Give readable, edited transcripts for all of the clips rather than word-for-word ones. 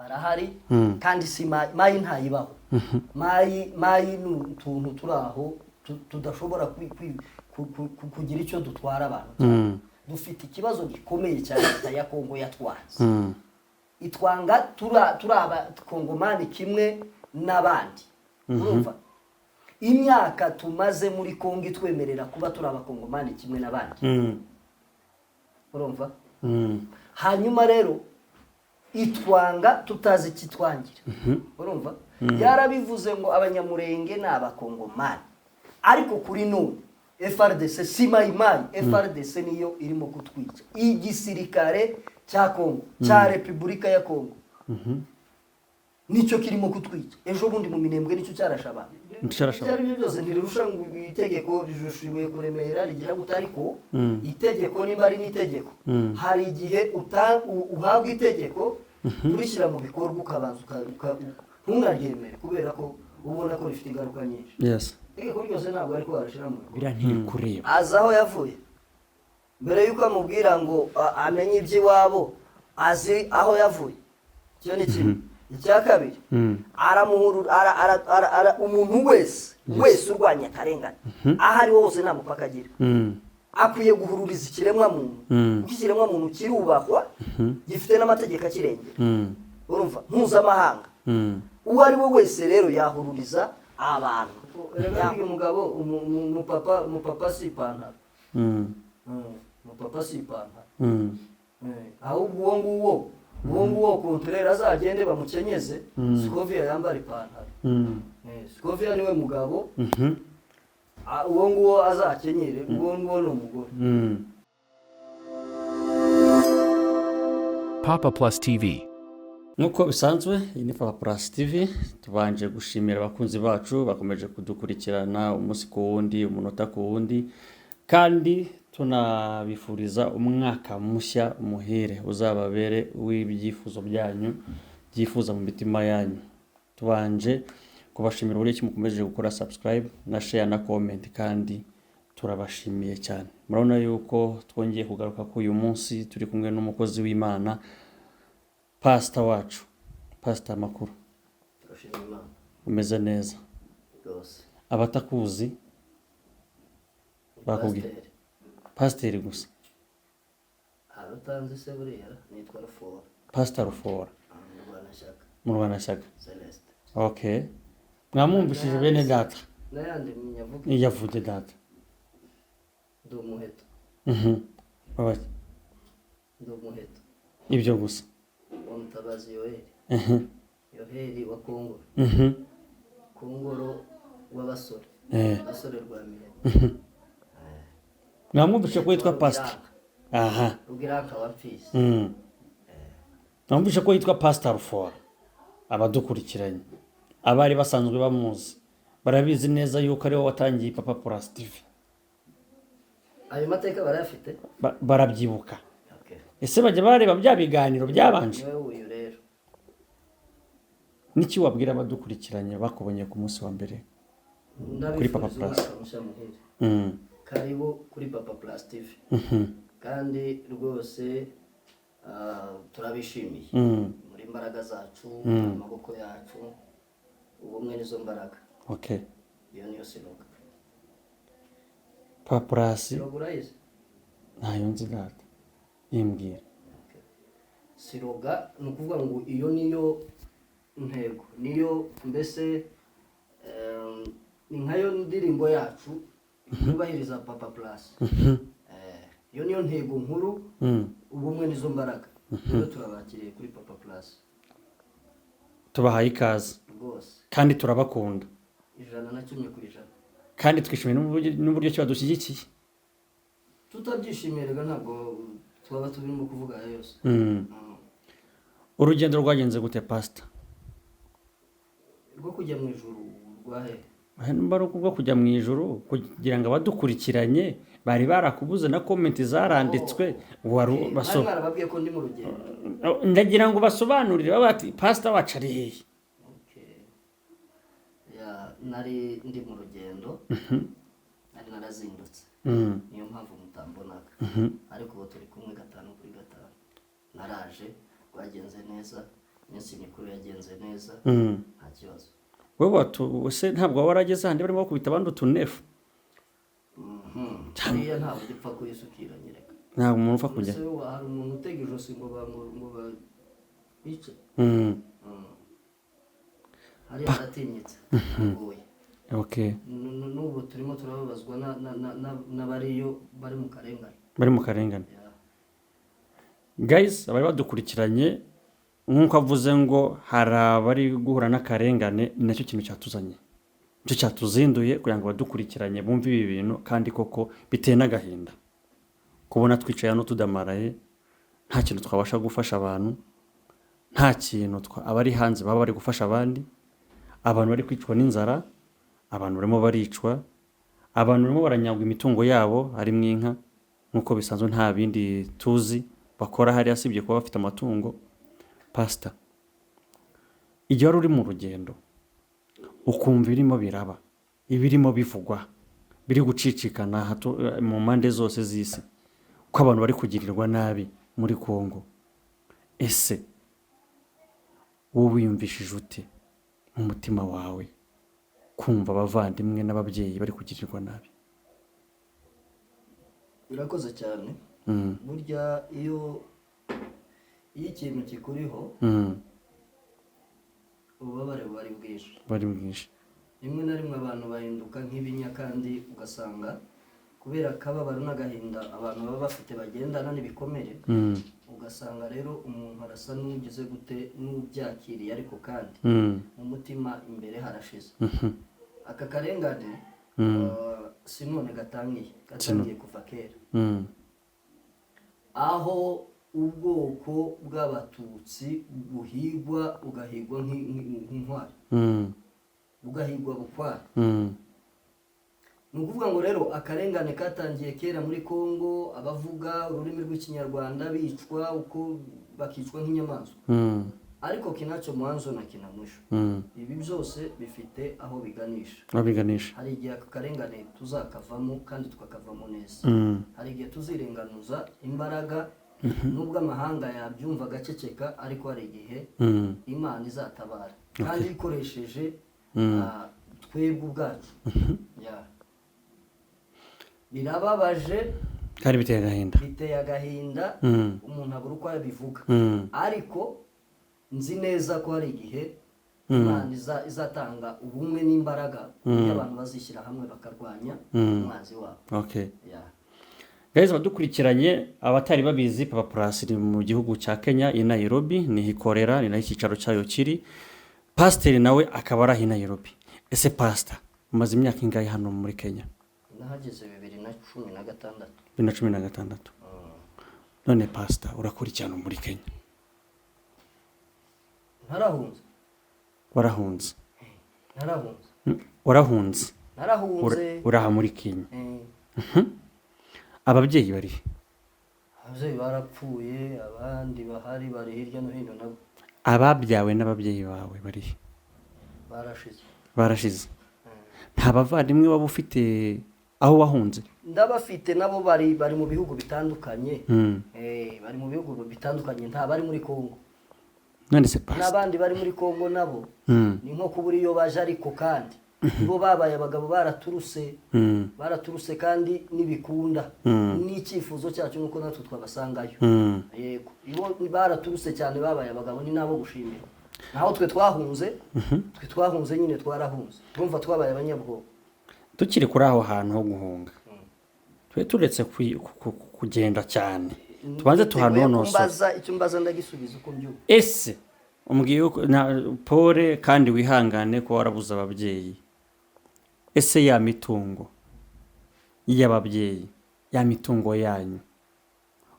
barahari kandi si mayi ntayibaho mayi n'utuntu turaho tudashobora kugira icyo dutwara abantu dufite ikibazo gikomeye cyane leta ya Kongo yatwanze itwanga turaba Kongomani kimwe n'abandi urumva imyaka tumaze muri Kongo itwemerera kuba turaba Kongomani kimwe n'abandi urumva hanyuma rero itwanga tutazi kitwangira urumva yarabivuze ngo abanyamurenge n'abakongomani ariko kuri none FRDC simayimayi FRDC niyo irimo kutwica igisirikare cya Kongo cya Repubulika ya Kongo nicyo kirimo kutwica ejo bundi mu Minembwe nicyo cyarashaba cyari byose ntirusha ngo itegeko rijushiwe kuremera rigira gutariko itegeko nimba ari n'itegeko hari igihe uhabwa itegeko urishyira mu bikorwa ukabanza ntunaryemere kubera ko ubona ko rifite ingaruka nyinshi yes itegeko ryose ntabwo ariko warashira mu bikorwa birantiri kureba aza aho yavuye mbere yuko amubwira ngo amenye iby'iwabo azi aho yavuye cyo ni kimwe icya kabiri aramuhurura umuntu wese urwanya akarengane aho ari hose nta mupaka agira akwiye guhururiza ikiremwa muntu kuko ikiremwa muntu kirubahwa gifite n'amategeko akirengera urumva mpuzamahanga uwo ari we wese rero yahururiza abantu uyu mugabo umupapa si ipantaro umupapa si ipantaro ahubwo uwo nguwo kontrera azagende bamukenyeze Scovia yambara ipantaro Scovia niwe mugabo uwo nguwo azakenyere uwo nguwo ni umugore Papa Plus TV. Nkuko bisanzwe iyi ni Papa Plus TV tubanje gushimira abakunzi bacu bakomeje kudukurikirana umunsi ku wundi umunota ku wundi kandi tunabifuriza umwaka mushya muhire uzababere w'ibyifuzo byanyu byifuza mu mitima yanyu tubanje kubashimira uburyo ki mukomeje gukora subscribe na share na comment kandi turabashimiye cyane murabona yuko twongeye kugaruka ku uyu munsi turi kumwe n'umukozi w'Imana pastor wacu pastor makuru umeze neza rwose abatakuzi bakubwira pastor gusa abatanze se buriya nitwa Rufora pastor Rufora mu Rwanashyaka Celeste okay mwamwumvishije bene data n'ayandi munyavuga yavuze data do muheto babaki do muheto ibyo gusa Mutabazi Yoheri Yoheri wa Kongo Kongoro w'abasore abasore rwa Mirenge mwamwumvise ko yitwa pastor aha ubwira ka wapfise mwamwumvise ko yitwa pastor Rufora abadukurikiranye abari basanzwe bamuzi barabizi neza yuko ari we watangiye Papa Plus TV ayo mateka barafite barabyibuka ese bajya bareba bya biganiro byabanje uyu rero niki wabwira abadukurikiranye bakubonye ku munsi wa mbere kuri Papa Plus karibu kuri Papa Plus TV kandi rwose turabishimiye muri imbaraga zacu amaboko yacu ubumwe nizo mbaraga okay iyo niyo siroga Papa Plus urayizi ntayo nzi data imbwira siroga ni ukuvuga ngo iyo niyo ntego niyo mbese ni nkayo ndirimbo yacu yubahiriza Papa Plus iyo niyo ntego nkuru ubumwe nizo mbaraga rero turabakiriye kuri Papa Plus tubahaye ikaze rwose kandi turabakunda 110% kandi twishimiye n'uburyo cyo badushyigikiye tutabyishimiraga ntabwo twaba turimo kuvuga yose urugendo rwagenze gute pastor rwo kujya mu ijuru rwahe mbaro kubwo kujya mu ijuru kugira ngo abadukurikiranye bari barakubuze na comment zaranditswe wari baso barababwiye ko ndi mu rugendo ndagira ngo basobanurire bati pastor wacu ari hehe nari ndi mu rugendo nari narazindutse niyo mpamvu mutambonaga ariko ubu turi kumwe 5 kuri 5 naraje rwagenze neza iminsi mikuru yagenze neza nta kibazo. wowe se ntabwo waba warageze ahandi barimo bakubita abandi utunefu? Hariya ntabwo gipfa kuyisukira nyereka. ntabwo umuntu upfa kujya. Ese hari umuntu utega ijosi ngo bice. Hariya haratinyitse. Agoye. Okay. N'ubu turimo turababazwa n'abariyo bari mu karengane. Bari mu karengane. Guys, abari badukurikiranye nk'uko avuze ngo hari abari guhura n'akarengane, ni nacyo kintu cyatuzanye. Nicyo cyatuzinduye kugira ngo badukurikiranye bumve ibi bintu, kandi koko biteye n'agahinda. Kubona twicaye hano tudamaraye, nta kintu twabasha gufasha abantu, nta kintu abari hanze baba bari gufasha abandi, abantu bari kwicwa n'inzara, abantu barimo baricwa, abantu barimo baranyagwa imitungo yabo harimo inka, nk'uko bisanzwe nta bindi tuzi bakora hari asibye kuba bafite amatungo. Pastor, igihe wari uri mu rugendo ukumva irimo biraba, ibirimo bivugwa, biri gucicikana mu mpande zose z'isi, ko abantu bari kugirirwa nabi muri Kongo, ese wowe wiyumvishije ute mu mutima wawe kumva abavandimwe n'ababyeyi bari kugirirwa nabi? Birakoze cyane. Burya iyo ikintu kikuriho ububabare bari bwinshi. Rimwe na rimwe abantu bahinduka nk'ibinya, kandi ugasanga kubera akababaro n'agahinda abantu baba bafite bagendana n'ibikomere, ugasanga rero umuntu arasa n'ugize gute n'ubyakiriye, ariko kandi mu mutima imbere harashize. Aka karengane si none gatangiye kuva kera, aho ubwoko bw'abatutsi ugahigwa nk'intwari, ugahigwa bukwari. Ni ukuvuga ngo rero akarengane katangiye kera muri Kongo, abavuga ururimi rw'ikinyarwanda bicwa uko bakicwa nk'inyamaswa, ariko kinacho mwanzo na kina mwisho. Ibi byose bifite aho biganisha. Hari igihe akarengane tuzakavamo kandi tukakavamo neza. Hari igihe tuzirenganuza imbaraga, nubwo amahanga yabyumva agaceceka, ariko hari igihe Imana izatabara kandi ikoresheje twebwe ubwacu. Birababaje kandi biteye agahinda, umuntu abura uko yabivuga, ariko nzi neza ko hari igihe Imana izatanga ubumwe n'imbaraga iyo abantu bazishyira hamwe bakarwanya umwanzi wabo. Okay. Guys, badukurikiranye abatari babizi, Papa Plus ni mu gihugu cya Kenya, i Nairobi, ni hikorera, ni naho icyicaro cyayo kiri. Pastor nawe akaba ari i Nairobi. Ese Pastor, umaze imyaka ingahe hano muri Kenya? Nahageze 2016. 2016. None Pastor, urakurikirana muri Kenya? Narahunze. Warahunze? Narahunze. Uraha muri Kenya. Ababyeyi bari? Ababyeyi barapfuye, abandi bahari bari hirya no hino nabo. Ababyawe n'ababyeyi bawe bari? Barashize. Nta bavandimwe waba ufite aho wahunze? Ndabafite, nabo bari mu bihugu bitandukanye. Bari mu bihugu bitandukanye, nta bari muri Kongo. None se Pastor, n'abandi bari muri Kongo nabo ni nko kubura iyo baje, ariko kandi bo babaye abagabo baraturuse kandi nibikunda n'icyifuzo cyacu nuko natwe twabasangayo. Yego, ibo baraturuse cyane, babaye abagabo, ni nabo gushimira. Naho twe twahunze nyine twarahunze, urumva twabaye abanyabwoba. Tukiri kuri aho hantu ho guhunga, twe turetse kugenda cyane, tubanze tuhanonosa. Icyo mbaza ndagisubiza uko mbyuka. Ese umbwiye Pole kandi wihangane ko warabuze ababyeyi. Ese ya mitungo y'ababyeyi, ya mitungo yanyu,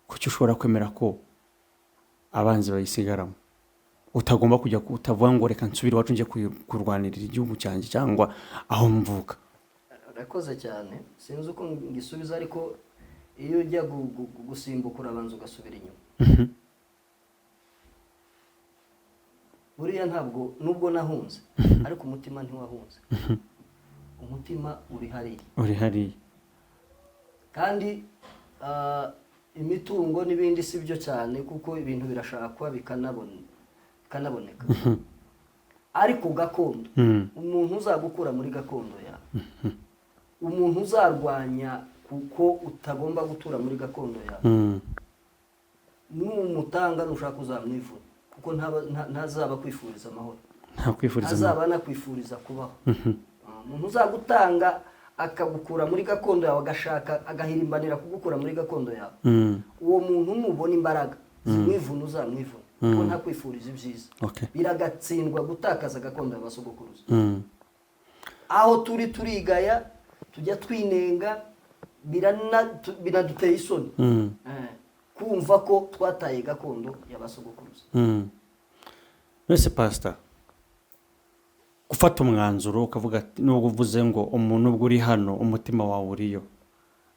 kuki ushobora kwemera ko abanzi bayisigaramo? Utagomba kujya utavuga ngo reka nsubire iwacu nje kurwanirira igihugu cyanjye cyangwa aho mvuka. Urakoze cyane, sinzi uko ngisubiza, ariko iyo ujya gusimbuka urabanza ugasubira inyuma. Buriya ntabwo, nubwo nahunze, ariko umutima ntiwahunze. Umutima uri hariya. Kandi imitungo n'ibindi si byo cyane, kuko ibintu birashakwa kanaboneka ariko gakondo umuntu uzagukura muri gakondo yawe umuntu uzarwanya kuko utagomba gutura muri gakondo yawe n'umutanga nushaka uzamwivuna kuko ntazaba kwifuriza amahoro ntazaba anakwifuriza kubaho umuntu uzagutanga akagukura muri gakondo yawe agashaka agahirimbanira kugukura muri gakondo yawe uwo muntu nubona imbaraga zimwivuna uzamwivuna kuko ntakwifuriza ibyiza biragatsindwa gutakaza gakondo y'abasogokuruza aho turigaya tujya twinenga binaduteye isoni kumva ko twataye gakondo y'abasogokuruza mbese pastor gufata umwanzuro ukavuga ati nubwo uvuze ngo umuntu ubwo uri hano umutima wawe uriyo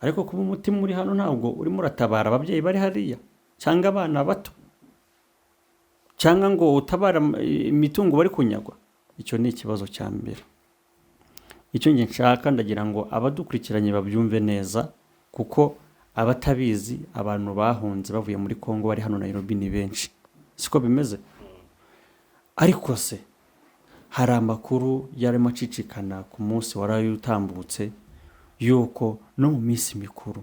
ariko kuba umutima uri hano ntabwo urimo uratabara ababyeyi bari hariya cyangwa abana bato cyangwa ngo utabara imitungo bari kunyagwa icyo ni ikibazo cya mbere icyo nge nshaka ndagira ngo abadukurikiranye babyumve neza kuko abatabizi abantu bahunze bavuye muri Kongo bari hano Nairobi ni benshi siko bimeze ariko se hari amakuru yarimo acicikana ku munsi waraye utambutse yuko no mu minsi mikuru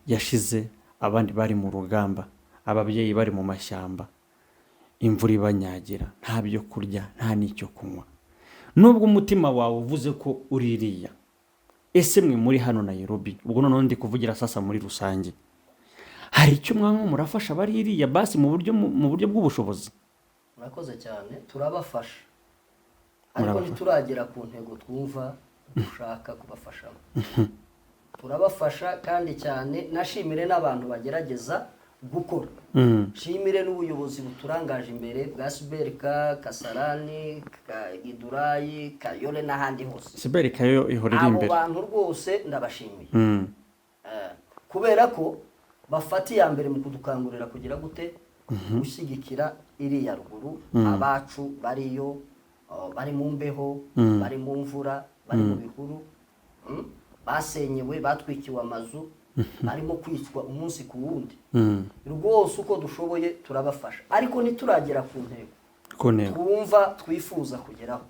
yashize abandi bari mu rugamba ababyeyi bari mu mashyamba imvura ibanyagira nta byo kurya nta n'icyo kunywa nubwo umutima wawe uvuze ko uririya ese mwe muri hano Nairobi ubwo noneho ndi kuvugira sasa muri rusange hari icyo mwamwe murafasha baririya basi mu buryo bw'ubushobozi murakoze cyane turabafasha ariko ntituragera ku ntego twumva dushaka kubafashamo turabafasha kandi cyane nashimire n'abantu bagerageza gukora shimire n'ubuyobozi buturangaje imbere bwa Siberika Kasarani Gidurayi Kayole n'ahandi hose Siberika yo ihorera imbere abo bantu rwose ndabashimiye kubera ko bafatiye mbere mu kudukangurira kugira gute gushyigikira iriya ruguru abacu bariyo bari mu mbeho bari mu mvura bari mu bihuru basenyewe batwikiwe amazu barimo kwicwa umunsi ku wundi rwose uko dushoboye turabafasha ariko ntituragera ku ntego twumva twifuza kugeraho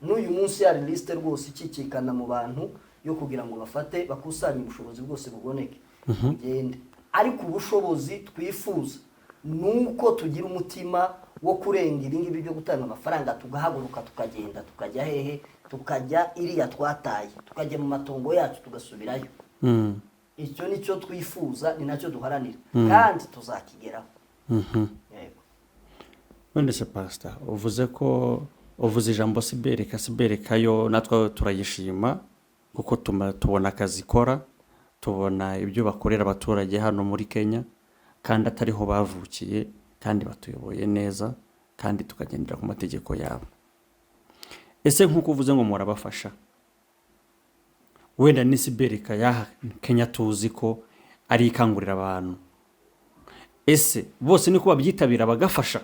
n'uyu munsi hari liste rwose ikikikana mu bantu yo kugira ngo bafate bakusanye ubushobozi bwose buboneke ugende ariko ubushobozi twifuza nuko tugira umutima wo kurengera ingibi byo gutanga amafaranga tugahaguruka tukagenda tukajya hehe tukajya iriya twataye tukajya mu matongo yacu tugasubirayo icyo nicyo twifuza ni nacyo duharanira kandi tuzakigeraho yego none se pastor uvuze ijambo Siberika yo natwe turayishima kuko tubona akazi ikora tubona ibyo bakorera abaturage hano muri Kenya kandi atariho bavukiye kandi batuyoboye neza kandi tukagendera ku mategeko yabo ese nk'uko uvuze ngo murabafasha wenda ni Siberika ya Kenya tuzi ko ari ikangurira abantu ese bose niko babyitabira bagafasha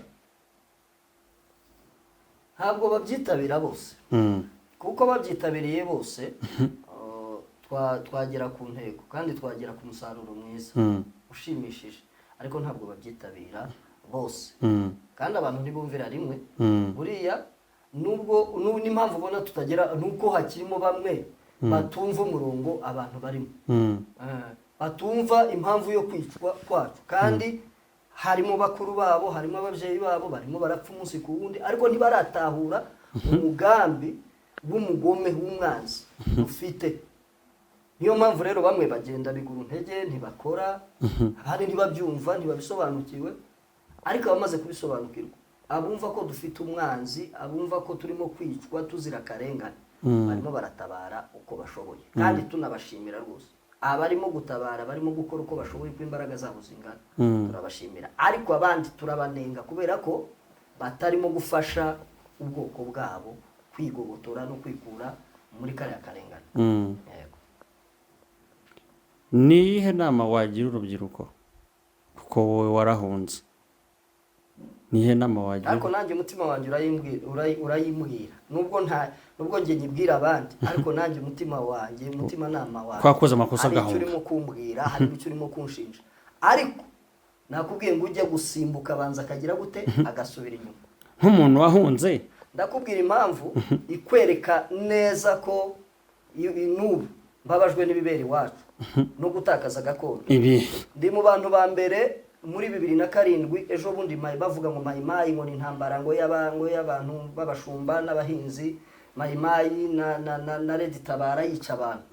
ntabwo babyitabira bose kuko babyitabiriye bose twagera ku ntego kandi twagera ku musaruro mwiza ushimishije ariko ntabwo babyitabira bose kandi abantu ntibumvira rimwe buriya nubwo n'impamvu ubona tutagera nuko hakirimo bamwe batumva umurongo abantu barimo batumva impamvu yo kwicwa kwacu kandi harimo bakuru babo harimo ababyeyi babo barimo barapfa umunsi ku wundi ariko ntibaratahura umugambi w'umugome w'umwanzi ufite niyo mpamvu rero bamwe bagenda bigura intege ntibakora abandi ntibabyumva ntibabisobanukiwe ariko abamaze kubisobanukirwa abumva ko dufite umwanzi abumva ko turimo kwicwa tuzira akarengane barimo baratabara uko bashoboye kandi tunabashimira rwose abarimo gutabara barimo gukora uko bashoboye ko imbaraga zabo zingana turabashimira ariko abandi turabanenga kubera ko batarimo gufasha ubwoko bwabo kwigobotora no kwikura muri kariya karengane yego nihe nama wagira urubyiruko kuko wowe warahunze nihe nama wagira ariko nanjye umutima wanjye urayimbwira nubwo njye nyibwira abandi ariko nanjye umutima nama wanjye kwakoze amakosa gahunga hari icyo urimo kumbwira hari icyo urimo kunshinja ariko nakubwiye ngo ujye gusimbuka abanza akagira gute agasubira inyuma nk'umuntu wahunze. ndakubwira impamvu ikwereka neza ko n'ubu mbabajwe n'ibibera iwacu no gutakaza gakondo. Ibi Ndi mu bantu ba mbere muri 2007 ejo bundi bavuga ngo mayimayi ngo ni intambara ngo y'abantu b'abashumba n'abahinzi, mayimayi na Red Tabara yica abantu.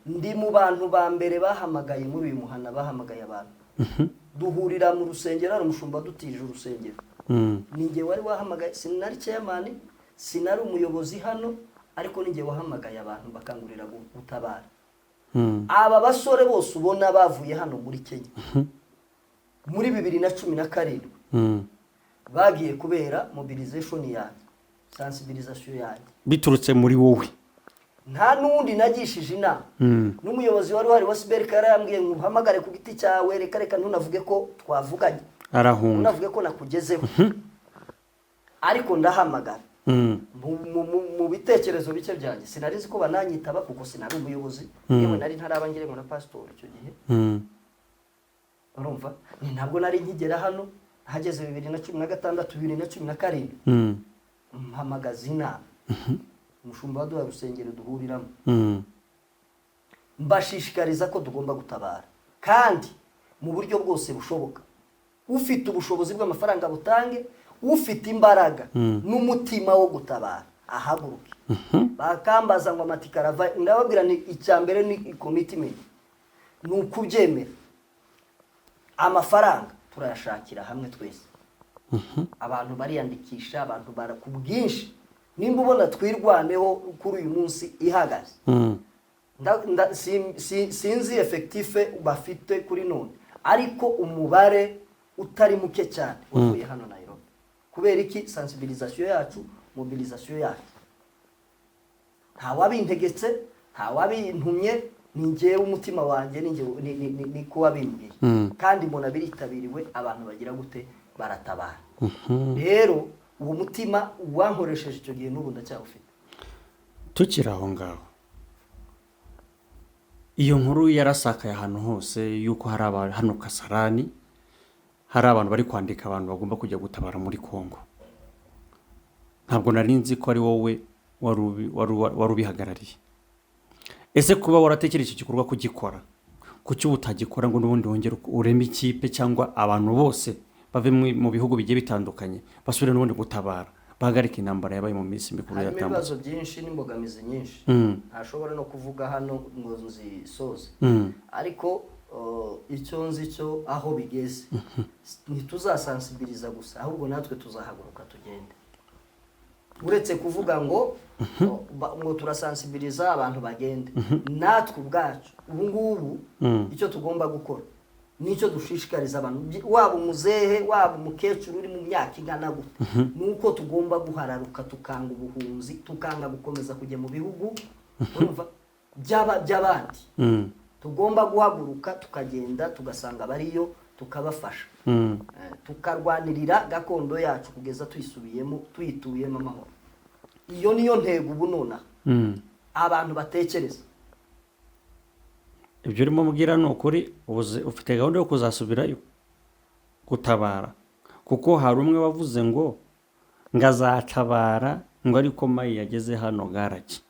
Ndi mu bantu ba mbere bahamagaye muri uyu muhana, bahamagaye abantu duhurira mu rusengero, ari umushumba dutije urusengero. Ninjye wari wahamagaye, sinari chairman, sinari umuyobozi hano, ariko ninjye wahamagaye abantu bakangurira gutabara. Aba basore bose ubona bavuye hano muri Kenya muri 2017 bagiye kubera mobilization yanjye, sensibilisation yanjye, biturutse muri wowe. nta nundi nagishije inama. N'umuyobozi wari wa Siberika yarambwiye ngo uhamagare ku giti cyawe, reka ntunavuge ko twavuganye, arahunga, ntunavuge ko nakugezeho, ariko ndahamagara mu bitekerezo bike byanjye. Sinarizi ko bananyitaba kuko sinari umuyobozi, yewe nari ntaraba ngire ngo na pastor icyo gihe. Urumva, ni ntabwo nari nkigera hano, hageze 2016 2017 mpamagaza inama, umushumba waduha rusengero duhuriramo, mbashishikariza ko tugomba gutabara kandi mu buryo bwose bushoboka. Ufite ubushobozi bw'amafaranga butange, ufite imbaraga n'umutima wo gutabara ahaguruke. Bakambaza ngo amatikarava, ndababwira ni icyambere ni commitment, ni ukubyemera. Amafaranga turayashakira hamwe twese, abantu bariyandikisha, abantu barakubwinshi. Nimba ubona twirwaneho kuri uyu munsi ihagaze, sinzi effective bafite kuri none, ariko umubare utari muke cyane uvuye hano Nairobi. Kubera iki? Sensibilisation yacu, mobilisation yacu. Nta wabintegetse, nta wabintumye, ni njyewe umutima wanjye, ni ko wabimbwiye. Kandi mbona biritabiriwe, abantu bagira gute baratabara. Rero uwo mutima wankoresheje icyo gihe n'ubu ndacyawufite. Tukiri aho ngaho, iyo nkuru yarasakaye ahantu hose yuko hari abantu hano Kasarani, hari abantu bari kwandika abantu bagomba kujya gutabara muri Kongo. Ntabwo nari nzi ko ari wowe wari ubihagarariye. Ese kuba waratekereje iki gikorwa kugikora, kuki utagikora ngo n'ubundi wongere ureme ikipe cyangwa abantu bose bave mu bihugu bigiye bitandukanye basubire n'ubundi gutabara, bahagarika intambara yabaye mu minsi mikuru Hari yatambutse? ibibazo byinshi n'imbogamizi nyinshi, ntashobora no kuvuga hano ngo nzisoze, ariko icyo nzi cyo aho bigeze ntituzasensibiliza gusa, ahubwo natwe tuzahaguruka tugende. Uretse kuvuga ngo turasensibiliza abantu bagende, natwe ubwacu ubu ngubu icyo tugomba gukora nicyo dushishikariza abantu, waba umuzehe waba umukecuru uri mu myaka ingana gute, nuko tugomba guhararuka, tukanga ubuhunzi, tukanga gukomeza kujya mu bihugu urumva by'abandi. Tugomba guhaguruka tukagenda tugasanga bariyo, tukabafasha, tukarwanirira gakondo yacu kugeza tuyisubiyemo, tuyituyemo amahoro. Iyo niyo ntego ubu nona abantu batekereza. Ibyo urimo mubwira ni ukuri, ufite gahunda yo kuzasubirayo gutabara? Kuko hari umwe wavuze ngo azatabara ngo ariko mayi yageze hano garage.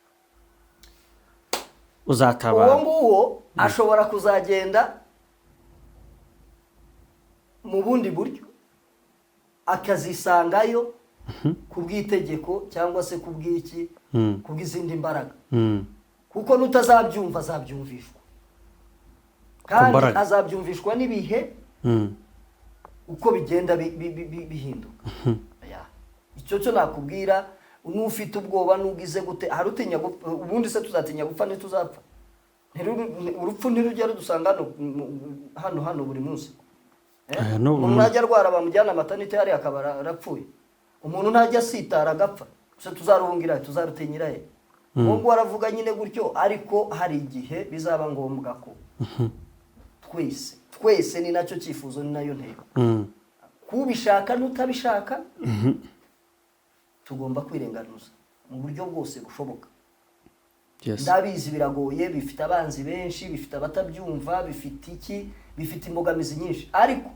Uzatabara? Uwo nguwo ashobora kuzagenda mu bundi buryo akazisangayo kubw'itegeko cyangwa se kubw'iki, kubw'izindi mbaraga, kuko nutazabyumva azabyumvishwa, kandi azabyumvishwa n'ibihe uko bigenda bihinduka. Icyo cyo nakubwira, n'ufite ubwoba n'ugize gute, hari utinya ubundi se tuzatinya gupfa ntituzapfa? Urupfu ntirujya rudusanga hano buri munsi. Umuntu ntajya arwara bamujyana amatanite hari akaba arapfuye, umuntu ntajya asitara agapfa, se tuzaruhungira tuzarutinyira he? Ngo waravuga nyine gutyo, ariko hari igihe bizaba ngombwa ko twese ni nacyo cyifuzo, ni nayo ntego, kubishaka n'utabishaka tugomba kwirenganuza mu buryo bwose bushoboka. Ndabizi biragoye, bifite abanzi benshi, bifite abatabyumva, bifite imbogamizi nyinshi, ariko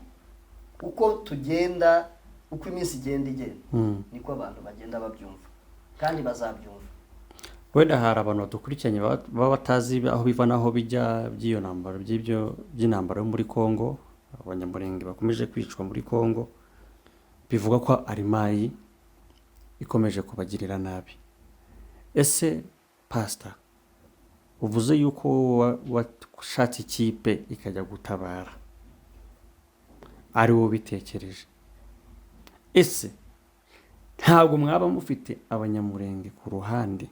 uko tugenda uko iminsi igenda niko abantu bagenda babyumva kandi bazabyumva. wenda hari abantu badukurikiranye baba batazi aho biva n'aho bijya by'iyo ntambara by'intambara yo muri Congo, abanyamurenge bakomeje kwicwa muri Congo, bivuga ko arimayi ikomeje kubagirira nabi. Ese pastor, uvuze yuko washatse ikipe ikajya gutabara, ari wowe bitekereje, ese ntabwo mwaba mufite abanyamurenge ku ruhande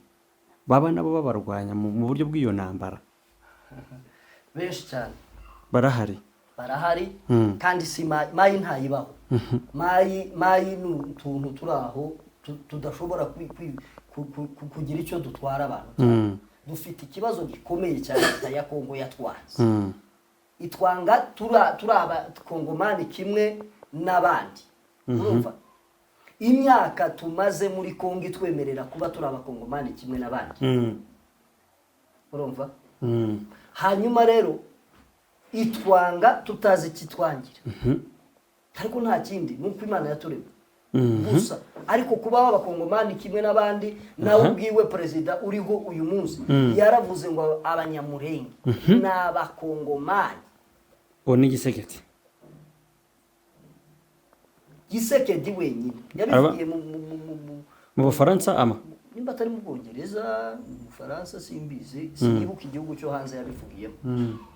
baba nabo babarwanya mu buryo bw'iyo ntambara? Benshi cyane barahari kandi si mayi ntayibaho. Mayi ni utuntu turi aho tudashobora kugira icyo dutwara abantu. Dufite ikibazo gikomeye cyane leta ya Kongo yatwanze. Itwanga turi abakongomani kimwe n'abandi. Urumva imyaka tumaze muri Kongo itwemerera kuba turi abakongomani kimwe n'abandi. Urumva hanyuma rero itwanga tutazi kitwangira. Ariko nta kindi nuko Imana yaturemye gusa. Ariko kuba abakongomani kimwe n'abandi, nawe ubwiwe perezida uriho uyu munsi yaravuze ngo abanyamurenge n'abakongomani. Ni Gisekedi wenyine yabivugiye mu Bufaransa nimba atari mu Bwongereza, mu Bufaransa simbizi, sinibuka igihugu cyo hanze yabivugiyemo.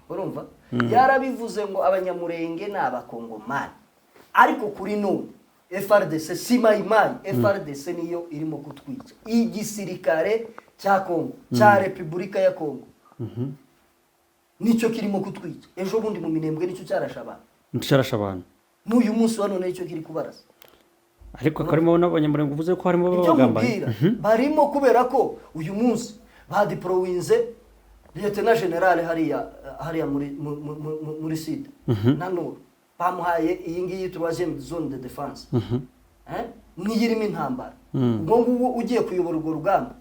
Urumva yarabivuze ngo abanyamurenge n'abakongomani. Ariko kuri none FRDC si mayimayi, FRDC niyo irimo kutwica. Igisirikare cya Kongo, cya Repubulika ya Kongo nicyo kirimo kutwica. Ejo bundi mu Minembwe nicyo cyarasha abantu. N'uyu munsi wa none nicyo kiri kubarasa. Ariko karimo n'abanyamurenge uvuze ko harimo babagambanye. Barimo kubera ko uyu munsi badiprowinze Lieutenant General hariya muri Sud nanone bamuhaye iyi ngiyi 3e zone de défense. Niyirimo intambara. Ubwo ngubu ugiye kuyobora urwo rugamba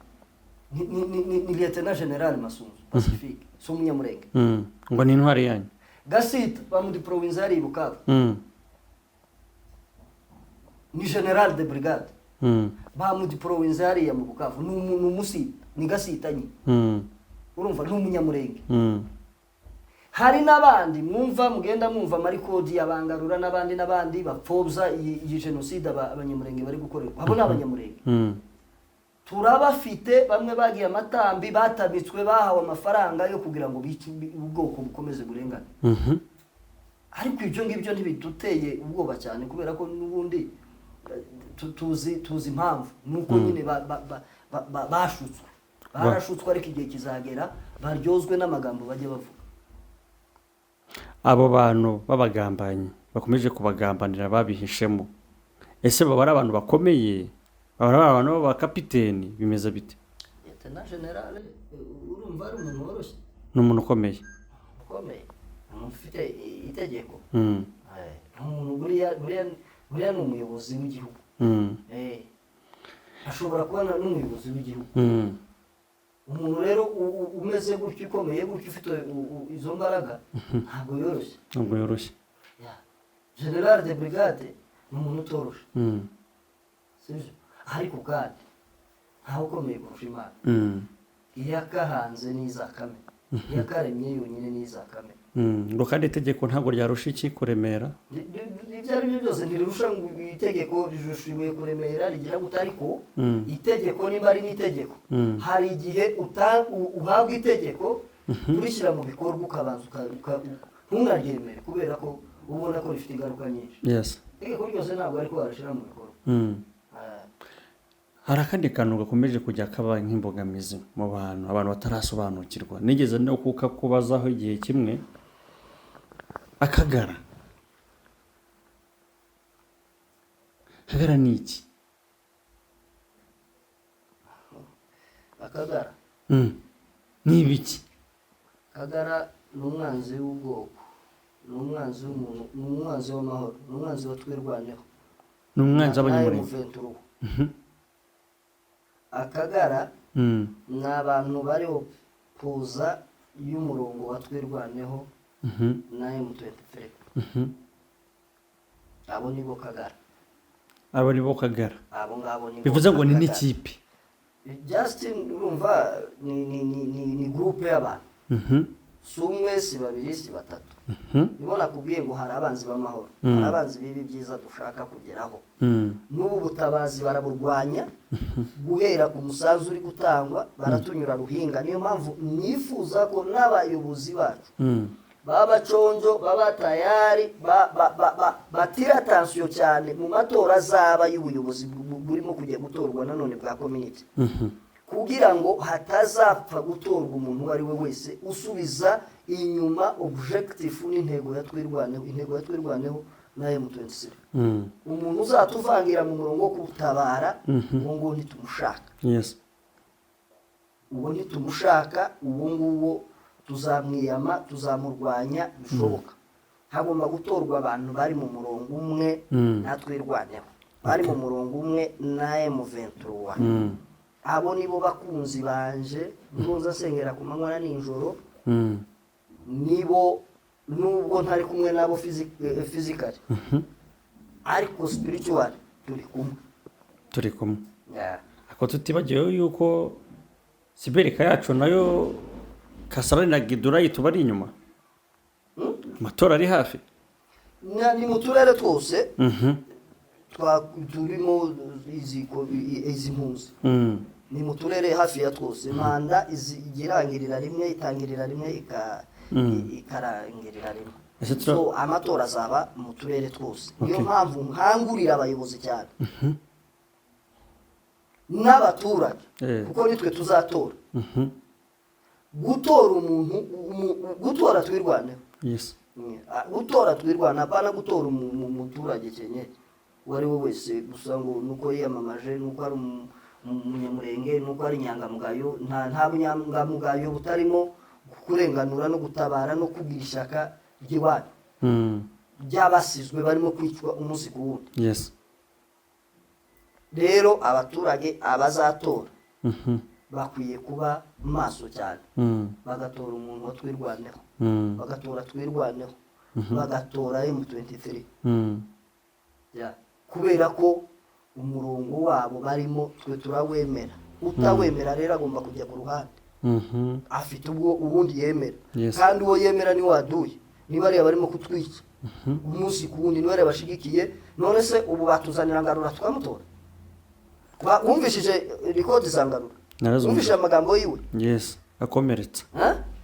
ni Lieutenant General Masunzu Pacifique, so umunyamurenge. Ngo ni intwari yanyu. Gasita bamudiprowinze hariya i Bukavu. Ni General de Brigade. Bamudiprowinze hariya mu Bukavu. Ni umusita, ni Gasita nyine. Urumva ni umunyamurenge. Hari n'abandi mwumva mugenda mwumva marikodi yabangarura n'abandi bapfobza iyi genocide abanyamurenge bari gukorerwa. Abo n'abanyamurenge. Turabafite bamwe bagiye amatambi, batabitswe, bahawe amafaranga yo kugira ngo bice ubwoko bukomeze burengane. Ariko ibyo ngibyo ntibiduteye ubwoba cyane kubera ko n'ubundi tuzi impamvu nuko nyine bashutswe. Barashutswe ariko igihe kizagera baryozwe n'amagambo bajye bavuga. Abo bantu babagambanyi bakomeje kubagambanira babihishemo, ese baba ari abantu bakomeye? Baba ari abantu b'abakapiteni? Bimeze bite? Lieutenant General urumva ari umuntu woroshye? Ni umuntu ukomeye. Ufite itegeko. Umuntu buriya ni umuyobozi w'igihugu. Ashobora kuba n'umuyobozi w'igihugu. Umuntu rero umeze gutyo, ukomeye gutyo, ufite izo mbaraga, ntabwo yoroshye. General de Brigade ni umuntu utoroshe. Sibyo? Ariko kandi ntawe ukomeye kurusha Imana. Iyakahanze n'izakame. Iyakaremye yonyine n'izakame. Ngo kandi itegeko ntabwo ryarusha iki kuremera? Ibyo ari byo byose ntirusha ngo itegeko rirushiwe kuremera rigira gute, ariko itegeko niba ari n'itegeko hari igihe uhabwa itegeko kurishyira mu bikorwa ukabanza ntunaryemere kubera ko ubona ko rifite ingaruka nyinshi. Itegeko ryose ntabwo ariko warashyira mu bikorwa. Hari akandi kantu gakomeje kujya kaba nk'imbogamizi mu abantu batarasobanukirwa. Nigeze no kukakubazaho igihe kimwe. Akagara ni iki? Akagara ni ibiki? Akagara ni umwanzi w'ubwoko, ni umwanzi w'umuntu, ni umwanzi w'amahoro, ni umwanzi watwirwanyeho, ni umwanzi w'abanyamurenge. Akagara ni abantu bari kuza y'umurongo watwirwanyeho na M23. abo nibo Kagara, abo nibo Kagara, abo ngabo nibo bivuze ngo ni Kagara. n'ikipe. Justin urumva ni groupe y'abantu, si umwe si babiri si batatu. Nibo nakubwiye ngo hari abanzi b'amahoro, hari abanzi bibi byiza dushaka kugeraho. N'ubu butabazi baraburwanya, guhera ku musanzu uri gutangwa baratunyura ruhinga. Niyo mpamvu nifuza ko n'abayobozi bacu baba conjo, baba tayari, batira attention cyane mu matora azaba y'ubuyobozi burimo kujya gutorwa nanone bwa community, kugira ngo hatazapfa gutorwa umuntu uwo ari we wese usubiza inyuma objective n'intego yatwirwaneho. Intego yatwirwaneho na M23. Umuntu uzatuvangira mu murongo wo kutabara ngo ntitumushaka. Yes. Uwo ntitumushaka, uwo nguwo tuzamwiyama, tuzamurwanya bishoboka. Hagomba gutorwa abantu bari mu murongo umwe natwirwaneho, bari mu murongo umwe na M23. Abo nibo bakunzi banje ntuza sengera ku manywa na nijoro, nibo nubwo ntari kumwe nabo physically ariko spiritual turi kumwe. Ako tutibagiwe yuko Siberika yacu nayo Kasarani na Gidura itubari inyuma. Amatora ari hafi. Ni mu turere twose turimo izi mpunzi. Ni mu turere hafi ya twose. Manda igirangirira rimwe, itangirira rimwe, ikarangirira rimwe. So amatora azaba mu turere twose. Niyo mpamvu nkangurira abayobozi cyane n'abaturage, kuko nitwe tuzatora. Gutora umuntu, gutora twirwaneho. Yes. Gutora twirwana, apana gutora umuturage cyenye wari we wese gusa ngo nuko yiyamamaje, nuko ari umunyamurenge, nuko ari inyangamugayo. Nta bunyangamugayo butarimo kurenganura no gutabara no kugira ishyaka ry'iwanyu byabasizwe barimo kwicwa umunsi ku wundi. Yes. Rero abaturage abazatora bakwiye kuba maso cyane, bagatora umuntu watwirwaneho, bagatora twirwaneho, bagatora M23. Kubera ko umurongo wabo barimo twe turawemera. Utawemera rero agomba kujya ku ruhande, afite ubwo ubundi yemera. Kandi uwo yemera ni waduye, niba ari barimo kutwica umunsi ku wundi, niba ari bashigikiye. None se ubu batuzanira Ngarura twamutora? Wumvishije record zangarura? Wumvishije amagambo yiwe? Yes, akomeretsa.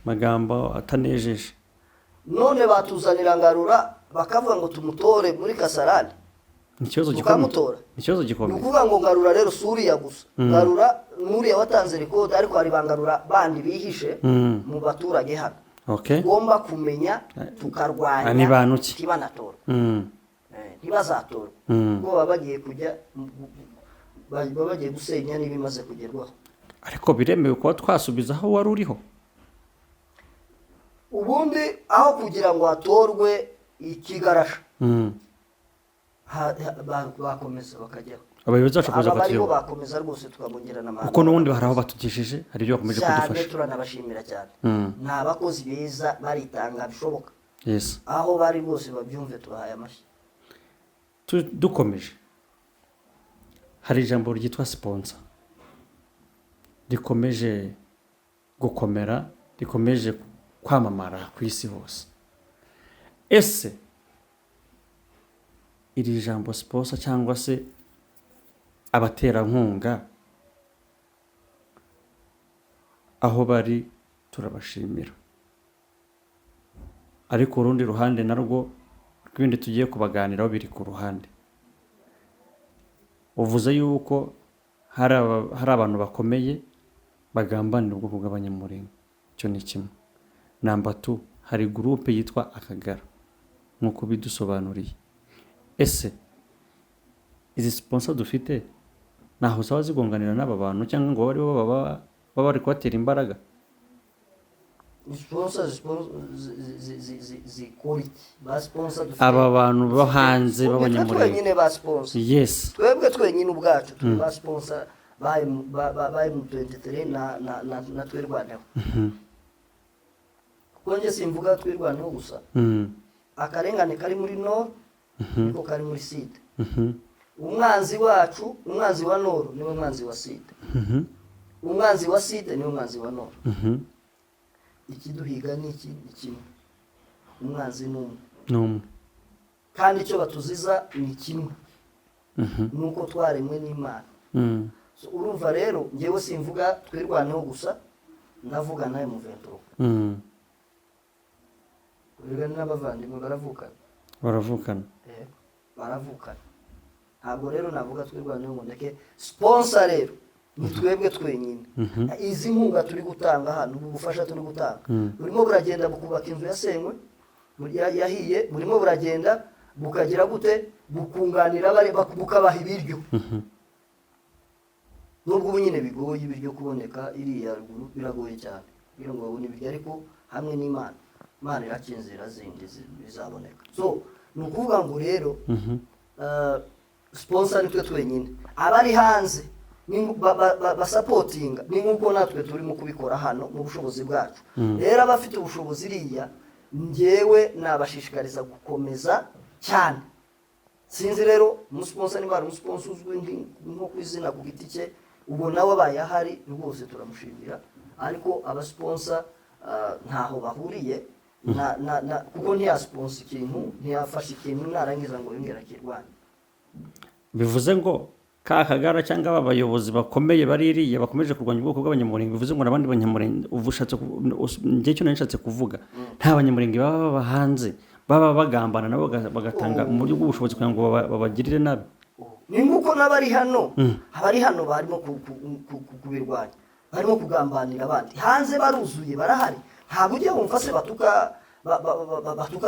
Magambo atanejeje. None batuzanira Ngarura bakavuga ngo tumutore muri Kasarani. Ikibazo gikomeye. Ikibazo gikomeye. Nukuvuga ngo Ngarura rero suriya gusa. Ngarura nuriya watanze record, ariko hari bangarura bandi bihishe mu baturage hano. Okay. Ngomba kumenya tukarwanya ni banuki kibanatora. Ntibazatora. Ngo babagiye kujya babagiye gusenya nibimaze kugerwaho. Ariko biremewe kuba twasubiza aho wari uriho. Ubundi aho kugira ngo hatorwe ikigarasha bakomeza bakajyaho. Abayobozi bacu kuza batiyo bakomeza rwose tukabongerana amahanga. Kuko n'ubundi hari aho batugejeje, hari ibyo bakomeje kudufasha. Turanabashimira cyane. Nta bakozi beza baritanga bishoboka. Yes. Aho bari rwose babyumve tubahaye amashyi. Dukomeje. Hari ijambo ryitwa sponsor. Rikomeje gukomera, rikomeje kwamamara ku isi hose. Ese iri jambo sponsor cyangwa se abaterankunga aho bari turabashimira, ariko urundi ruhande narwo rw'ibindi tugiye kubaganiraho biri ku ruhande. Uvuze yuko hari abantu bakomeye bagambanira ubwoko bw'abanyamurenge. Cyo ni kimwe. Number 2, hari groupe yitwa Akagara nkuko bidusobanuriye. Ese izi sponsor dufite naho zaba zigonganira n'aba bantu cyangwa ngo bari baba bari kwatera imbaraga? Sponsor aba bantu bo hanze b'abanyamurenge. Yes. Twebwe twenyine ubwacu turi ba sponsor baye mu 23 na twirwaneho. Konje simvuga twirwaneho gusa. Akarengane kari muri no niko kari muri sida. Umwanzi wacu, umwanzi wa noro niwe mwanzi wa sida. Umwanzi wa sida niwe mwanzi wa noro. Ikiduhiga ni iki kimwe, umwanzi n'umwe, kandi icyo batuziza ni kimwe, nuko twaremwe n'Imana. So urumva rero ngewe simvuga twirwaneho gusa, ndavuga nawe Muventuro. Urega n'abavandimwe baravukana. Baravukana. Ntabwo rero navuga twirwaneho ngo ndeke sponsor rero ni twebwe twenyine. Izi nkunga turi gutanga hano, ubufasha turi gutanga burimo buragenda bukubaka inzu yasenywe, yahiye, burimo buragenda bukagira gute, bukunganira bukabaha ibiryo. Nubwo ubu nyine bigoye ibiryo kuboneka iriya ruguru, biragoye cyane kugira ngo babone ibiryo, ariko hamwe n'Imana, Imana irakinzira zindi bizaboneka. So ni ukuvuga ngo rero sponsor ni twe twenyine, abari hanze basapotinga ni nk'uko natwe turimo kubikora hano mu bushobozi bwacu. Rero abafite ubushobozi iriya, njyewe nabashishikariza gukomeza cyane. Sinzi rero umusponsor ni bari umusponsor uzwi nko ku izina ku giti cye, ubona wabaye ahari rwose turamushimira, ariko abasponsor ntaho bahuriye kuko ntiyasponsa ikintu, ntiyafashe ikintu narangiza ngo yongera kirwanye. Bivuze ngo Kagara cyangwa abayobozi bakomeye baririye bakomeje kurwanya ubwoko bw'abanyamurenge, bivuze ngo nabandi banyamurenge ubushatse ngiye cyo nashatse kuvuga, nta banyamurenge baba hanze baba bagambana nabo bagatanga mu buryo bw'ubushobozi kugira ngo babagirire nabi. Ni nguko n'abari hano, abari hano barimo kubirwanya, barimo kugambanira abandi hanze, baruzuye barahari. Ntabwo ujya wumva se batuka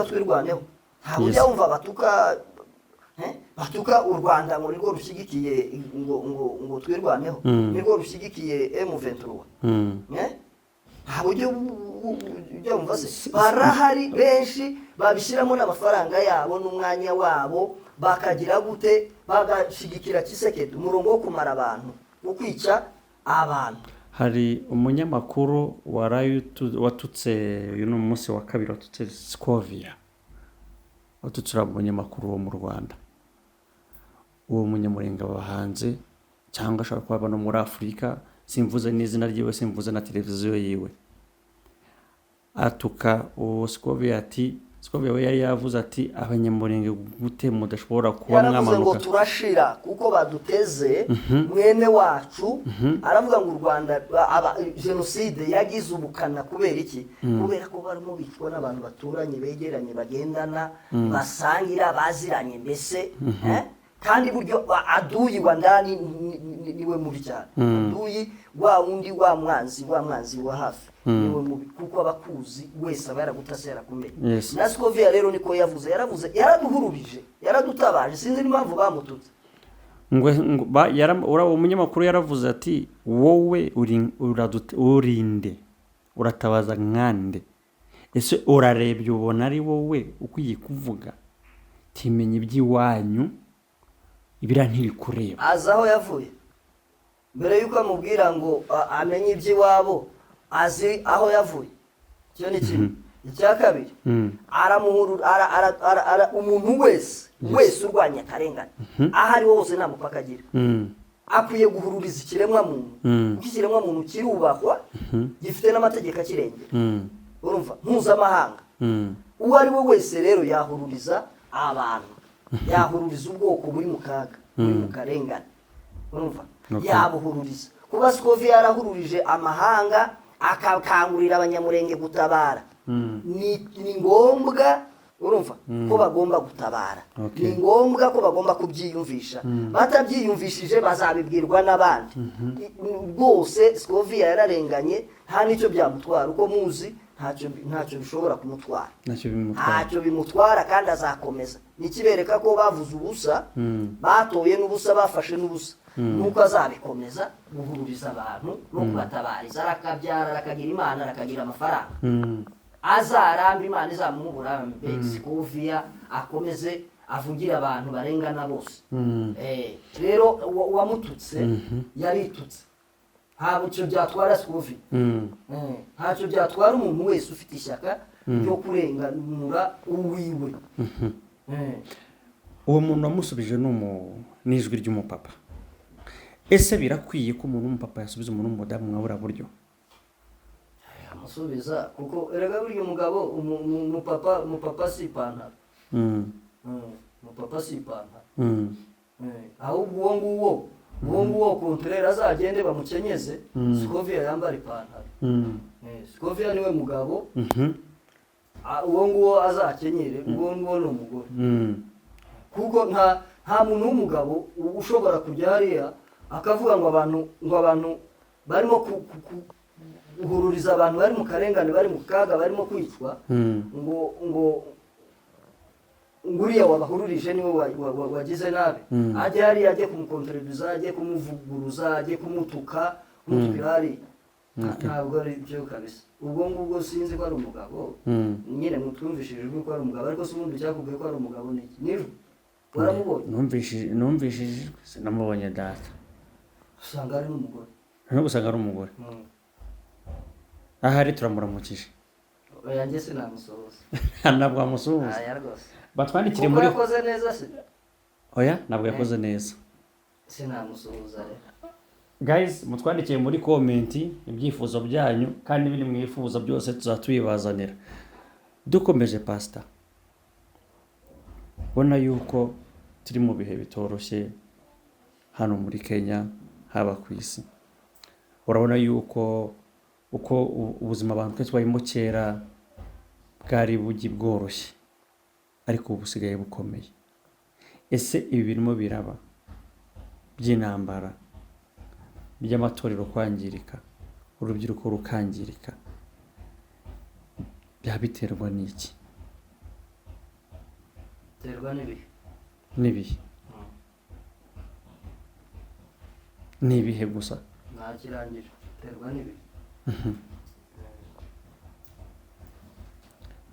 twirwaneho, ntabwo ujya wumva batuka u Rwanda ngo nirwo rushyigikiye ngo twirwaneho, nirwo rushyigikiye M23. Ntabwo ujya wumva se, barahari benshi babishyiramo n'amafaranga yabo n'umwanya wabo, bakagira gute, bagashigikira Kisekedi umurongo wo kumara abantu, wo kwica abantu. Hari umunyamakuru watutse uyu munsi wa kabiri, watutse Scovia, watutse umunyamakuru wo mu Rwanda. Uwo munyamurenge abahanze cyangwa ashobora kuba no muri Afurika, simvuze n'izina ryiwe, simvuze na televiziyo yiwe, atuka uwo Scovia ati, Scovia we yari yavuze ati abanyamurenge gute mudashobora kuba mwamanuka. Yaravuze ngo turashira kuko baduteze mwene wacu. Aravuga ngo u Rwanda genocide yagize ubukana kubera iki? Kubera ko barimo bicwa n'abantu baturanye, begeranye, bagendana, basangira, baziranye mbese. Kandi buryo aduyi wa ndani niwe mubi cyane. Aduyi wa undi wa mwanzi wa hafi niwe mubi, kuko abakuzi wese aba yaragutase yarakumenya. Na Scovia rero niko yavuze, yaraduhururije, yaradutabaje, sinzi n'impamvu bamututse. Ura umunyamakuru yaravuze ati wowe urinde uratabaza nkande, ese urarebye ubona ari wowe ukwiye kuvuga timenye iby'iwanyu, ibira ntibikureba. Aza aho yavuye mbere yuko amubwira ngo amenye iby'iwabo, azi aho yavuye. Cyo ni kimwe. Icya kabiri, umuntu wese urwanya akarengane aho ari hose nta mupaka agira, akwiye guhururiza ikiremwa muntu. Ikiremwa muntu kirubahwa, gifite n'amategeko akirengera, urumva, mpuzamahanga. Uwo ari we wese rero yahururiza abantu, yahururiza ubwoko buri mu kaga, buri mu karengane, urumva, yabuhururiza. Kuba Scovia yarahururije amahanga akakangurira abanyamurenge gutabara, ni ngombwa, urumva, ko bagomba gutabara. Ni ngombwa ko bagomba kubyiyumvisha, batabyiyumvishije bazabibwirwa n'abandi. Rwose Scovia yararenganye, nta nicyo byamutwara, uko muzi ntacyo bishobora kumutwara, ntacyo bimutwara, kandi azakomeza. Nikibereka ko bavuze ubusa, batoye n'ubusa, bafashe n'ubusa, nuko azabikomeza guhururiza abantu no kubatabariza, arakabyara, arakagira Imana, arakagira amafaranga, azaramba, Imana izamuha uburambe. Scovia akomeze avugira abantu barengana bose. Rero uwamututse yaritutse, ntabwo icyo byatwara Scovia, ntacyo byatwara umuntu wese ufite ishyaka ryo kurenganura uwiwe. uwo muntu wamusubije n'ijwi ry'umupapa. Ese birakwiye ko umuntu w'umupapa yasubiza umuntu w'umudamu mwabura buryo? amusubiza kuko erega burya umugabo umupapa si ipantaro. Umupapa si ipantaro. Ahubwo uwo nguwo kontrera azagende bamukenyeze, Scovia yambara ipantaro. Scovia niwe mugabo, uwo nguwo azakenyere, uwo nguwo ni umugore. Kuko nta muntu w'umugabo ushobora kujya hariya akavuga ngo abantu barimo guhururiza abantu bari mu karengane, bari mu kaga, barimo kwicwa, ngo uriya wabahururije niwe wagize nabi. Ajye hariya ajye kumukontreriza, ajye kumuvuguruza, ajye kumutuka hariya. Ntabwo ari byo kabisa. Ubwo ngubwo sinzi ko ari umugabo, nyine mutwumvishije ijwi ko ari umugabo, ariko si ubundi cyakubwiye ko ari umugabo n'iki nijwi waramubonye? Numvishije sinamubonye data. Usanga ari n'umugore. Usanga ari umugore. Ahari turamuramukije. Oya njye sinamusuhuza. Ntabwo amusuhuza. Aya rwose. Batwandikire muri yakoze neza se. Oya ntabwo yakoze neza. Sinamusuhuza rero. Guys, mutwandikiye muri comment ibyifuzo byanyu kandi ibindi mwifuza byose tuzatubibazanira. Dukomeje pastor. Bona yuko turi mu bihe bitoroshye hano muri Kenya, haba ku isi. Urabona yuko uko ubuzima abantu twabayemo kera bwari bugi bworoshye, ariko ubu busigaye bukomeye. Ese ibi birimo biraba by'intambara, by'amatorero kwangirika, urubyiruko rukangirika, byabiterwa n'iki? Terwa Nibihe nibihe gusa nakirangije. Terwa n'ibihe.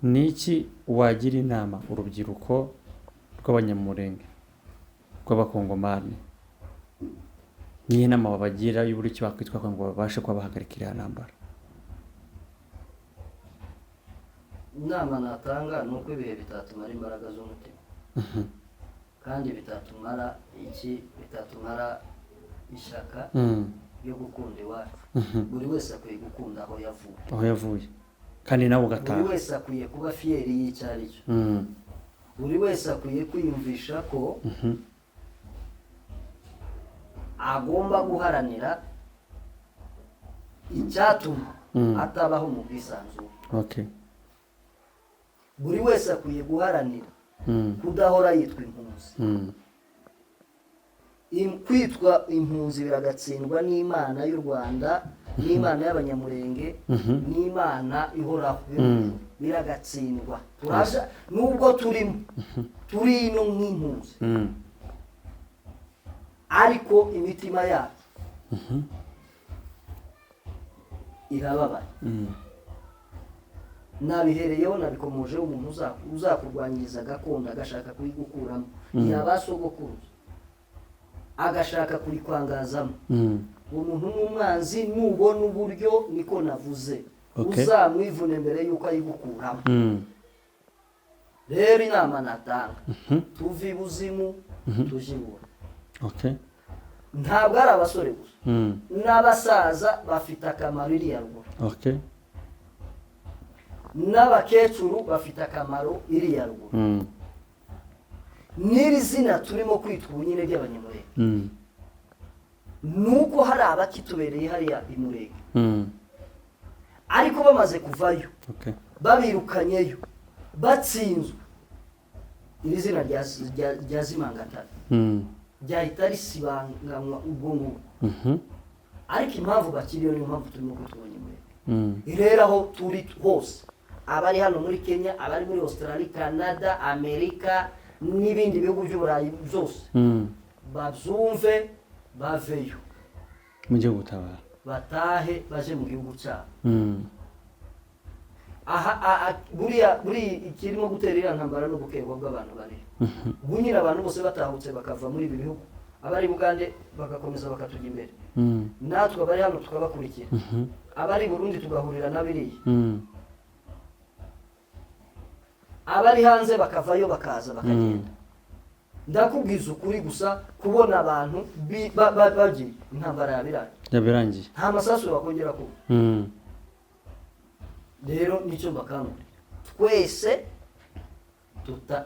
Niki wagira inama urubyiruko rw'abanyamurenge, rw'abakongomani? Nihe nama babagira y'uburyo bakwitwa ngo babashe kuba bahagarikira ntambara? Inama natanga ni uko ibihe bitatumara imbaraga z'umutima, kandi bitatumara ishyaka ryo gukunda iwacu. Buri wese akwiye gukunda aho yavuye, kandi nawe ugataha. Buri wese akwiye kuba fiyeri y'icyo ari cyo. Buri wese akwiye kwiyumvisha ko agomba guharanira icyatuma atabaho mu bwisanzure. Buri wese akwiye guharanira kudahora yitwa impunzi. Kwitwa impunzi biragatsindwa n'Imana y'u Rwanda, n'Imana y'abanyamurenge, n'Imana ihoraho. Biragatsindwa. Turaza nubwo turi ino nk'impunzi, ariko imitima yacu irababaye. Nabihereyeho nabikomojeho umuntu uzakurwanyiriza gakondo agashaka kuyigukuramo yabasogokuruza, agashaka kuyikwangazamo. Umuntu n'umwanzi nubona uburyo niko navuze, uzamwivune mbere yuko ayigukuramo. Rero inama natanga, tuve ibuzimu tuje ibura. Ntabwo ari abasore gusa, n'abasaza bafite akamaro iriya ruguru, n'abakecuru bafite akamaro iriya ruguru. N'iri zina turimo kwitwa ubunyine by'abanyamurenge, nuko hari abakitubereye hariya imurenge, ariko bamaze kuvayo, babirukanyeyo, batsinzwe, iri zina rya zimangatana ryahita risibanganywa ubwo ngubwo. Ariko impamvu bakiriyo niyo mpamvu turimo kwitwa abanyamurenge. Rero aho turi hose, abari hano muri Kenya, abari muri Australia, Canada, Amerika n'ibindi bihugu by'Uburayi byose, babyumve baveyo, mujye gutabara, batahe baje mu gihugu cyabo. Buri kirimo gutera iriya ntambara no gukerwa bw'abantu bari bunyira. Abantu bose batahutse bakava muri ibi bihugu, abari Bugande bagakomeza bakatujya imbere, natwe abari hano tukabakurikira, abari Burundi tugahurira n'abiriya, abari hanze bakavayo bakaza bakagenda. ndakubwiza ukuri gusa kubona abantu bagiye intambara yabirangiye nta masasu bakongera kuba rero nicyo mbakangurira twese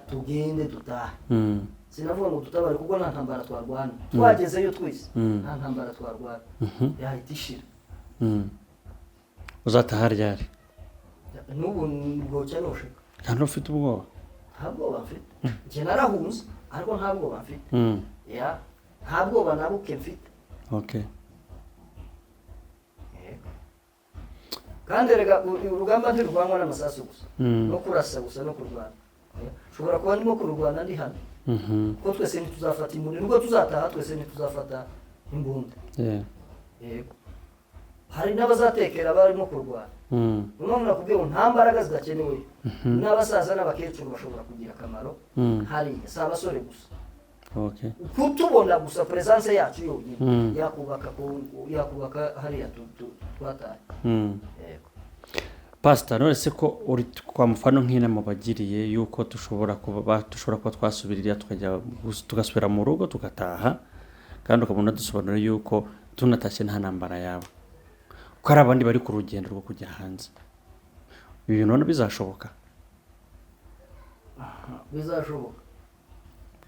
tugende dutahe sinavuga ngo tutabare kuko nta ntambara twarwana twagezeyo twese nta ntambara twarwana yahita ishira uzataha ryari n'ubu bwoca nosheka kandi ufite ubwoba nta bwoba mfite njye narahunze ariko nta bwoba mfite nta bwoba na buke mfite okay kandi rega urugamba ntirurwanwa n'amasasu gusa no kurasa gusa no kurwana ushobora kuba ndimo kurwana ndi hano kuko twese ntituzafata imbunda nubwo tuzataha twese ntituzafata imbunda yego hari n'abazatekera barimo kurwana umuntu nakubwiye ngo nta mbaraga zidakenewe n'abasaza n'abakecuru bashobora kugira akamaro hariya si abasore gusa kutubona gusa presence yacu yonyine yakubaka hariya twataye Pastor none se ko uri kwa mufano nk'inama bagiriye yuko dushobora kuba twasubirira tukajya tugasubira mu rugo tugataha kandi ukabona dusobanura yuko tunatashye nta ntambara yabo ko ari abandi bari ku rugendo rwo kujya hanze ibi none bizashoboka bizashoboka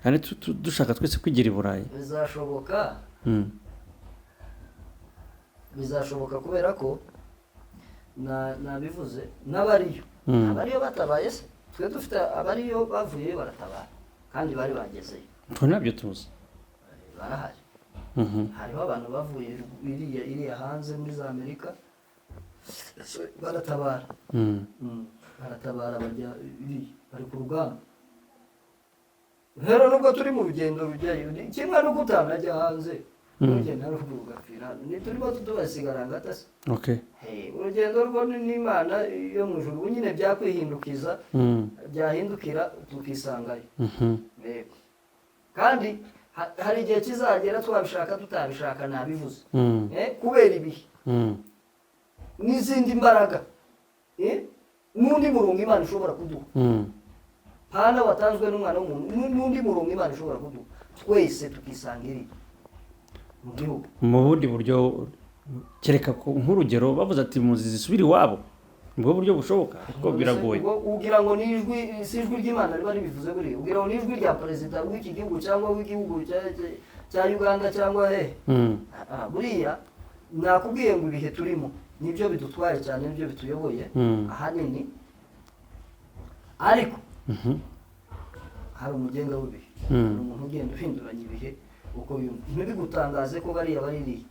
kandi dushaka twese kwigira i Burayi bizashoboka kubera ko nabivuze n'abariyo batabaye se twe dufite abariyo bavuye baratabara kandi bari bagezeyo ntabyo tuzi barahari hariho abantu bavuye iriya hanze muri za Amerika baratabara bajya bari ku rugamba rero nubwo turi mu rugendo rujyayo kimwe no kutanajya hanze urugendo rugapfira turimo tubasigara ngatase urugendo rwo n'Imana yo mu ijuru nyine byakwihindukiza byahindukira tukisangayo kandi hari igihe kizagera twabishaka tutabishaka nabivuze kubera ibihe n'izindi mbaraga n'undi murongo Imana ishobora kuduha hana watanzwe n'umwana w'umuntu n'undi murongo Imana ishobora kuduha twese tukisangirira mu gihugu mu bundi buryo kereka nk'urugero bavuze ati muzi zisubira iwabo nibwo buryo bushoboka kuko biragoye ugira ngo nijwi si ijwi ry'Imana riba ribivuze buri ugira ngo nijwi rya president w'iki gihugu cyangwa w'igihugu cya Uganda cyangwa buriya nakubwiye ngo ibihe turimo nibyo bidutwaye cyane nibyo bituyoboye ahanini ariko hari umugenga w'ibihe umuntu ugenda uhinduranya ibihe uko yumva ntibigutangaze ko bariya baririye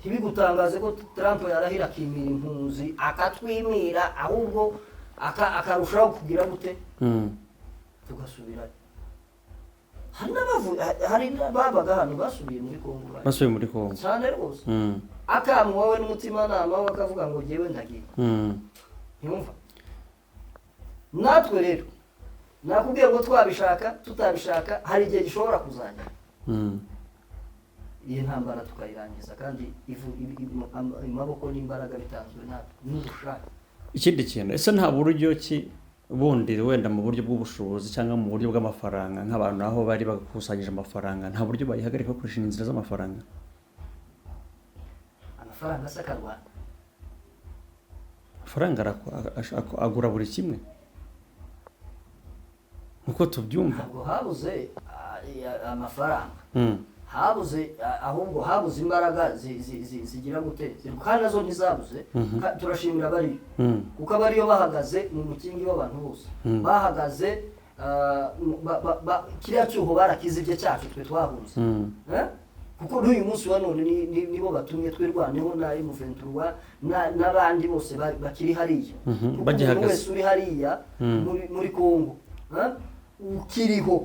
ntibigutangaze ko Trump yarahira akimira impunzi akatwimira ahubwo akarushaho kugira gute tugasubirayo hari babaga hano basubiye muri Kongo cyane rwose akamu wowe n'umutimanama we akavuga ngo jyewe ndagiye ntiyumva natwe rero nakubwiye ngo twabishaka tutabishaka hari igihe gishobora kuzajya iyi ntambara tukayirangiza kandi amaboko n'imbaraga bitanzwe n'ubushake ikindi kintu ese nta buryo ki bundi wenda mu buryo bw'ubushobozi cyangwa mu buryo bw'amafaranga nk'abantu aho bari bakusanyije amafaranga nta buryo bayihagarika bakoresha inzira z'amafaranga amafaranga asakarwa amafaranga agura buri kimwe nkuko tubyumva ntabwo habuze amafaranga ahubwo habuze imbaraga zigira gute kandi nazo ntizabuze turashimira abariyo kuko abariyo bahagaze mu mukingi w'abantu bose bahagaze kiriya cyuho barakizibye cyacu twe twahunze kuko n'uyu munsi wa none nibo batumye twirwaneho na M23 n'abandi bose bakiri hariya bagihagaze wese uri hariya muri Kongo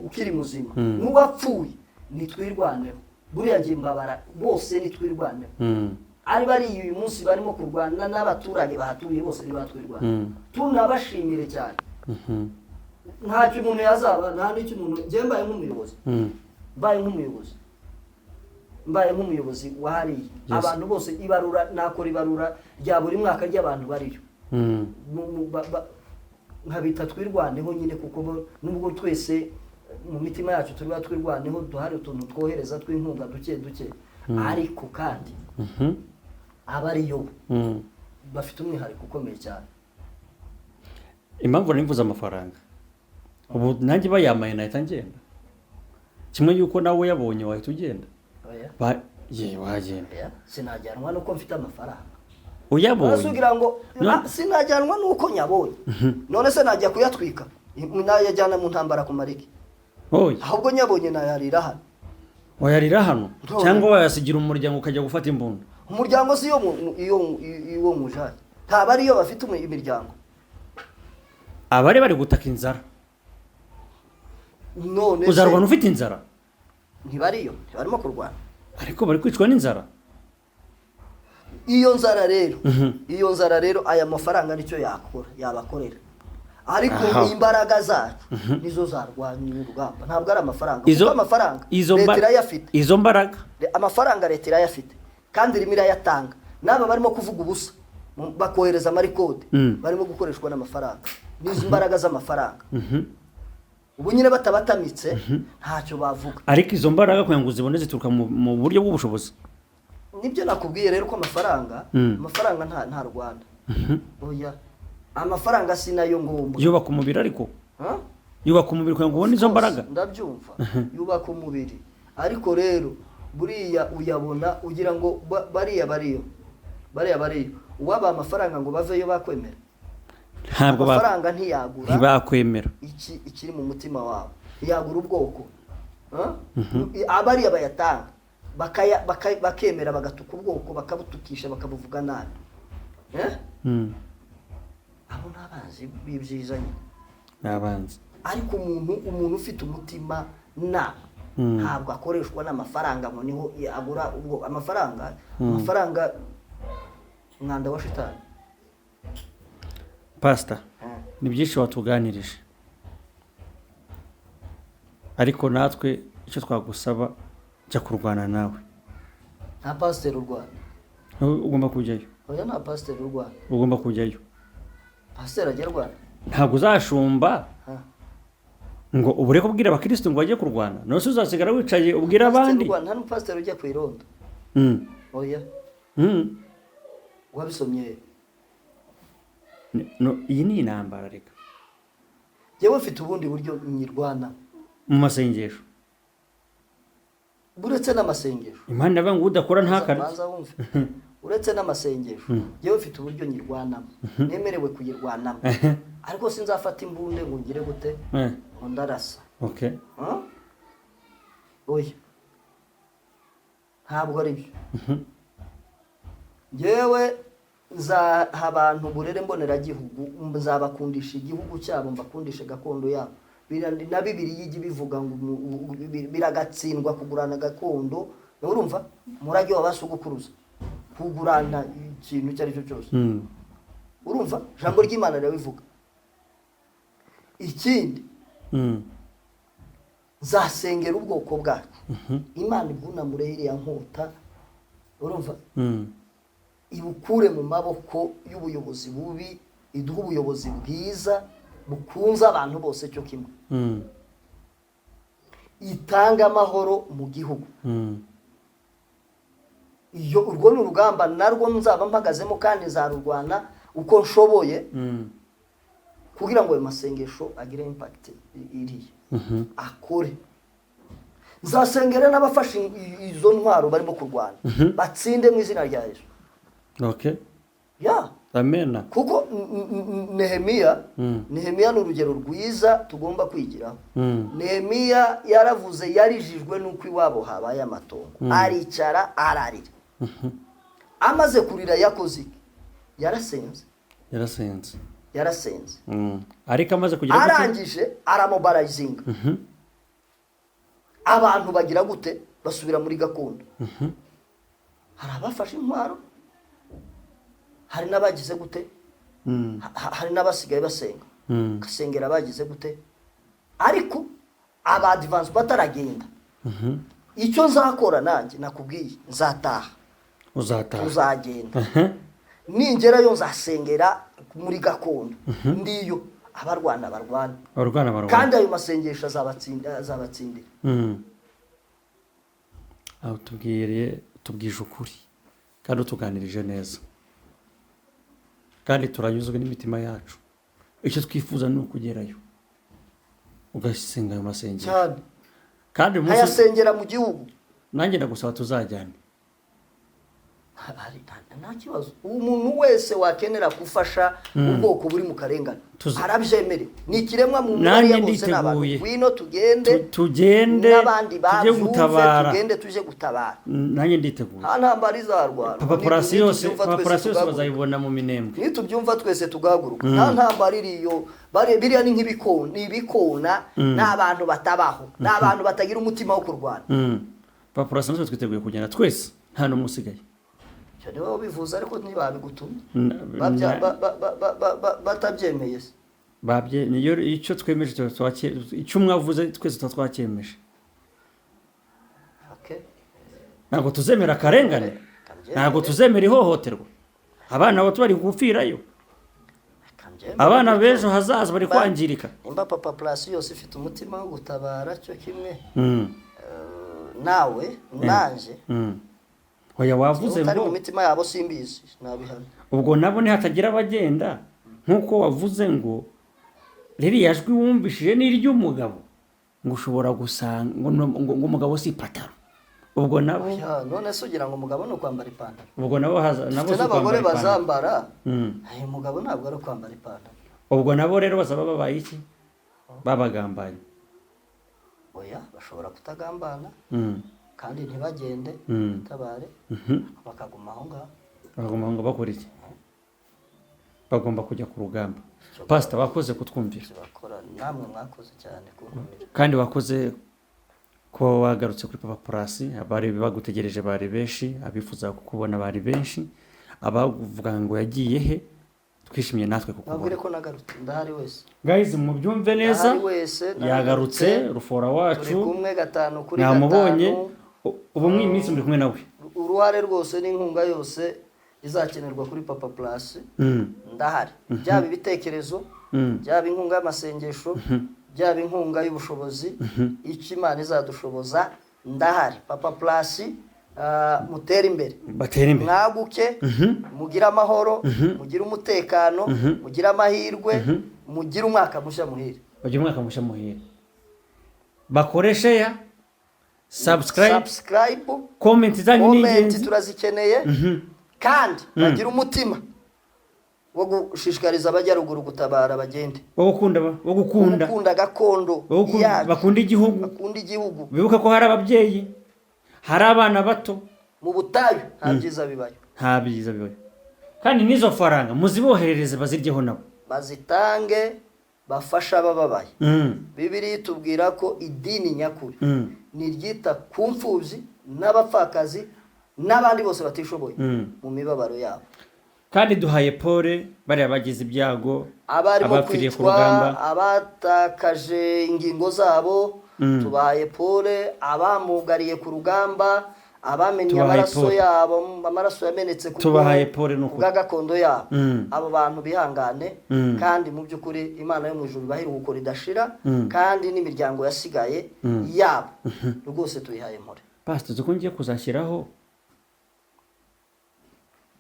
ukiri muzima n'uwapfuye nitwirwaneho buriya ngiye mbabara bose nitwirwaneho ari bari uyu munsi barimo kurwana n'abaturage bahatuye bose nibatwirwana tunabashimire cyane ntacyo umuntu yazaba nta n'icyo umuntu ngiye mbaye nk'umuyobozi wahariye abantu bose nakora ibarura rya buri mwaka ry'abantu bariyo nkabita twirwaneho nyine kuko nubwo twese mu mitima yacu turi twirwaneho duhari utuntu twohereza tw'inkunga duke duke ariko kandi aba ariyo bafite umwihariko ukomeye cyane. impamvu nimvuze amafaranga ubu nanjye bayamaye nahita ngenda kimwe yuko nawe yabonye wahita ugenda. Wagenda sinajyanwa nuko mfite amafaranga uyabonye barasugira ngo sinajyanwa nuko nyabonye none se najya kuyatwika nayajyana mu ntambara ku mariki ahubwo nyabonye nayarira hano. wayarira hano cyangwa wayasigira umuryango ukajya gufata imbunda? Umuryango si iyo mujanye ntaba ariyo bafite imiryango abari bari gutaka inzara none uzarwana ufite inzara ntibariyo barimo kurwana ariko bari kwicwa n'inzara. iyo nzara rero aya mafaranga nicyo yabakorera ariko imbaraga zacu nizo zarwanya urugamba ntabwo ari amafaranga kuko amafaranga leta irayafite amafaranga leta irayafite kandi rimwe irayatanga n'aba barimo kuvuga ubusa bakohereza amarikode barimo gukoreshwa n'amafaranga n'izo mbaraga z'amafaranga ubu nyine batabatamitse ntacyo bavuga ariko izo mbaraga kugira ngo zibone zituruka mu buryo bw'ubushobozi. nibyo nakubwiye rero ko amafaranga nta Rwanda oya amafaranga sinayo ngombwa yubaka umubiri ariko yubaka umubiri kugira ngo ubone izo mbaraga ndabyumva yubaka umubiri ariko rero buriya uyabona ugira ngo bariya uwaba amafaranga ngo baveyo bakwemera ntabwo amafaranga ntiyagura ntibakwemera ikiri mu mutima wabo ntiyagura ubwoko abariya bayatanga bakemera bagatuka ubwoko bakabutukisha bakabuvuga nabi abo n'abanzi b'ibyiza nyine n'abanzi ariko umuntu ufite umutima ntabwo akoreshwa n'amafaranga ngo niho yagura ubwo amafaranga umwanda wa shitani. Pastor ni byinshi watuganirije ariko natwe icyo twagusaba jya kurwana nawe. Nta pastor urwana ugomba kujyayo. oya nta pastor urwana ugomba kujyayo. pastor ajya rwana ntabwo uzashumba ngo ubure kubwira abakristo ngo bajye kurwana none se uzasigara wicaye ubwira abandi. nta n'umupastor ujya ku irondo oya wabisomye iyi ni intambara reka yewe ufite ubundi buryo nyirwana mu masengesho buretse n'amasengesho Imana yavuga ngo udakora ntakare uretse n'amasengesho yewe ufite uburyo nyirwanamo nemerewe kuyirwanamo ariko sinzafata imbunde ngo ngire gute ngo ndarasa. Okay oya ntabwo ari byo yewe nzaha abantu burere mboneragihugu nzabakundisha igihugu cyabo mbakundishe gakondo yabo na Bibiliya ijya bivuga ngo biragatsindwa kugurana gakondo urumva murage wabasugukuruza kugurana ikintu cyari cyo cyose urumva jambo ry'Imana rirabivuga. Ikindi zasengera ubwoko bwacu Imana ibwunamure iriya nkota urumva ibukure mu maboko y'ubuyobozi bubi iduha ubuyobozi bwiza bukunza abantu bose cyo kimwe itanga amahoro mu gihugu. Iyo urwo ni urugamba narwo nzaba mpagazemo kandi nzarurwana uko nshoboye kugira ngo ayo masengesho agire impact iriya akore. Nzasengera n'abafashe izo ntwaro barimo kurwana batsinde mu izina rya Yesu. Okay ya amen. Kuko Nehemiya ni urugero rwiza tugomba kwigiraho. Nehemiya yaravuze yarijijwe nuko iwabo habaye amatongo aricara ararira amaze kurira yakoze yarasenze ariko amaze kugira arangije aramobarayizinga abantu bagira gute basubira muri gakondo. Hari abafashe intwaro hari n'abagize gute hari n'abasigaye basenga gasengera abagize gute ariko aba advance bataragenda. Icyo nzakora nanjye nakubwiye nzataha uzagenda ningerayo nzasengera muri gakondo ndiyo abarwana barwana abarwana kandi ayo masengesho azabatsindira aho tubwije ukuri kandi utuganirije neza kandi turanyuzwe n'imitima yacu icyo twifuza ni ukugerayo ugasenga ayo masengesho cyane kandi ayasengera mu gihugu nanjye ndagusaba tuzajyane nta kibazo umuntu wese wakenera gufasha ubwoko buri mu karengane arabyemere ni ikiremwa mu nanjye bose n'abantu nditeguye wino tugende n'abandi tujye gutabara tuje gutabara nanjye nditeguye nta ntambara izarwara paparazzi yose bazayibona mu minembwe nitubyumva twese tugahaguruka nta ntambara iriyo biriya ni nk'ibikona n'abantu batabaho n'abantu batagira umutima wo kurwana paparazzi natwe twiteguye kugenda twese nta n'umwe usigaye niba babivuze ariko ntibabigutumye batabyemeye se niyo icyo twemeje icyo mwavuze twese tuba twacyemeje ntabwo tuzemera akarengane ntabwo tuzemera ihohoterwa abana bato bari gupfirayo abana b'ejo hazaza bari kwangirika nimba paparazzi yose ifite umutima wo gutabara cyo kimwe nawe nanjye oya wavuze ngo mu mitima yabo simbizi nabihana ubwo nabo hatagira abagenda nkuko wavuze ngo ririya jwi wumvishije n'iry'umugabo ngo ushobora gusanga ngo umugabo si ipataro ubwo nabo none se ugira ngo umugabo ni ukwambara ipantaro ubwo nabo n'abagore bazambara ayo mugabo ntabwo ari ukwambara ipantaro ubwo nabo rero bazaba babaye iki babagambanye oya bashobora kutagambana kandi ntibagende tabare bakaguma aho ngaho bakora iki bagomba kujya ku rugamba pastor wakoze kutwumvira namwe mwakoze cyane kandi wakoze ko wagarutse kuri paparazzi abari bagutegereje bari benshi abifuza kukubona bari benshi abavuga ngo yagiye he twishimye natwe kukubona nabwire ko nagarutse ndahari wese guys mubyumve neza yagarutse rufora wacu turi kumwe 5 kuri 5 namubonye ubu mw'iminsi muri kumwe nawe uruhare rwose n'inkunga yose izakenerwa kuri paparazzi ndahari byaba ibitekerezo byaba inkunga y'amasengesho byaba inkunga y'ubushobozi icyo Imana izadushoboza ndahari paparazzi mutera imbere mwaguke mugire amahoro mugire umutekano mugire amahirwe mugire umwaka mushya muhire bakoreshe ya subscribe comment turazikeneye kandi bagira umutima wo gushishikariza abajyaruguru gutabara bagende wo gukunda gakondo bakunda igihugu bibuka ko hari ababyeyi hari abana bato mu butayu nta byiza bibayo kandi n'izo faranga muziboherereze baziryeho nabo bazitange bafasha abababaye Bibiliya itubwira ko idini nyakuri niryita ku mfubyi n'abapfakazi n'abandi bose batishoboye mu mibabaro yabo kandi duhaye pole bari bagize ibyago abapfiriye ku rugamba abatakaje ingingo zabo tubahaye pole abamugariye ku rugamba abamenye amaraso yabo amaraso yamenetse ku tubahaye pole nuko gakondo yabo abo bantu bihangane kandi mu byukuri Imana yo mu ijuru bahira gukora idashira kandi n'imiryango yasigaye yabo rwose tuyihaye mpore pastor tukungiye kuzashyiraho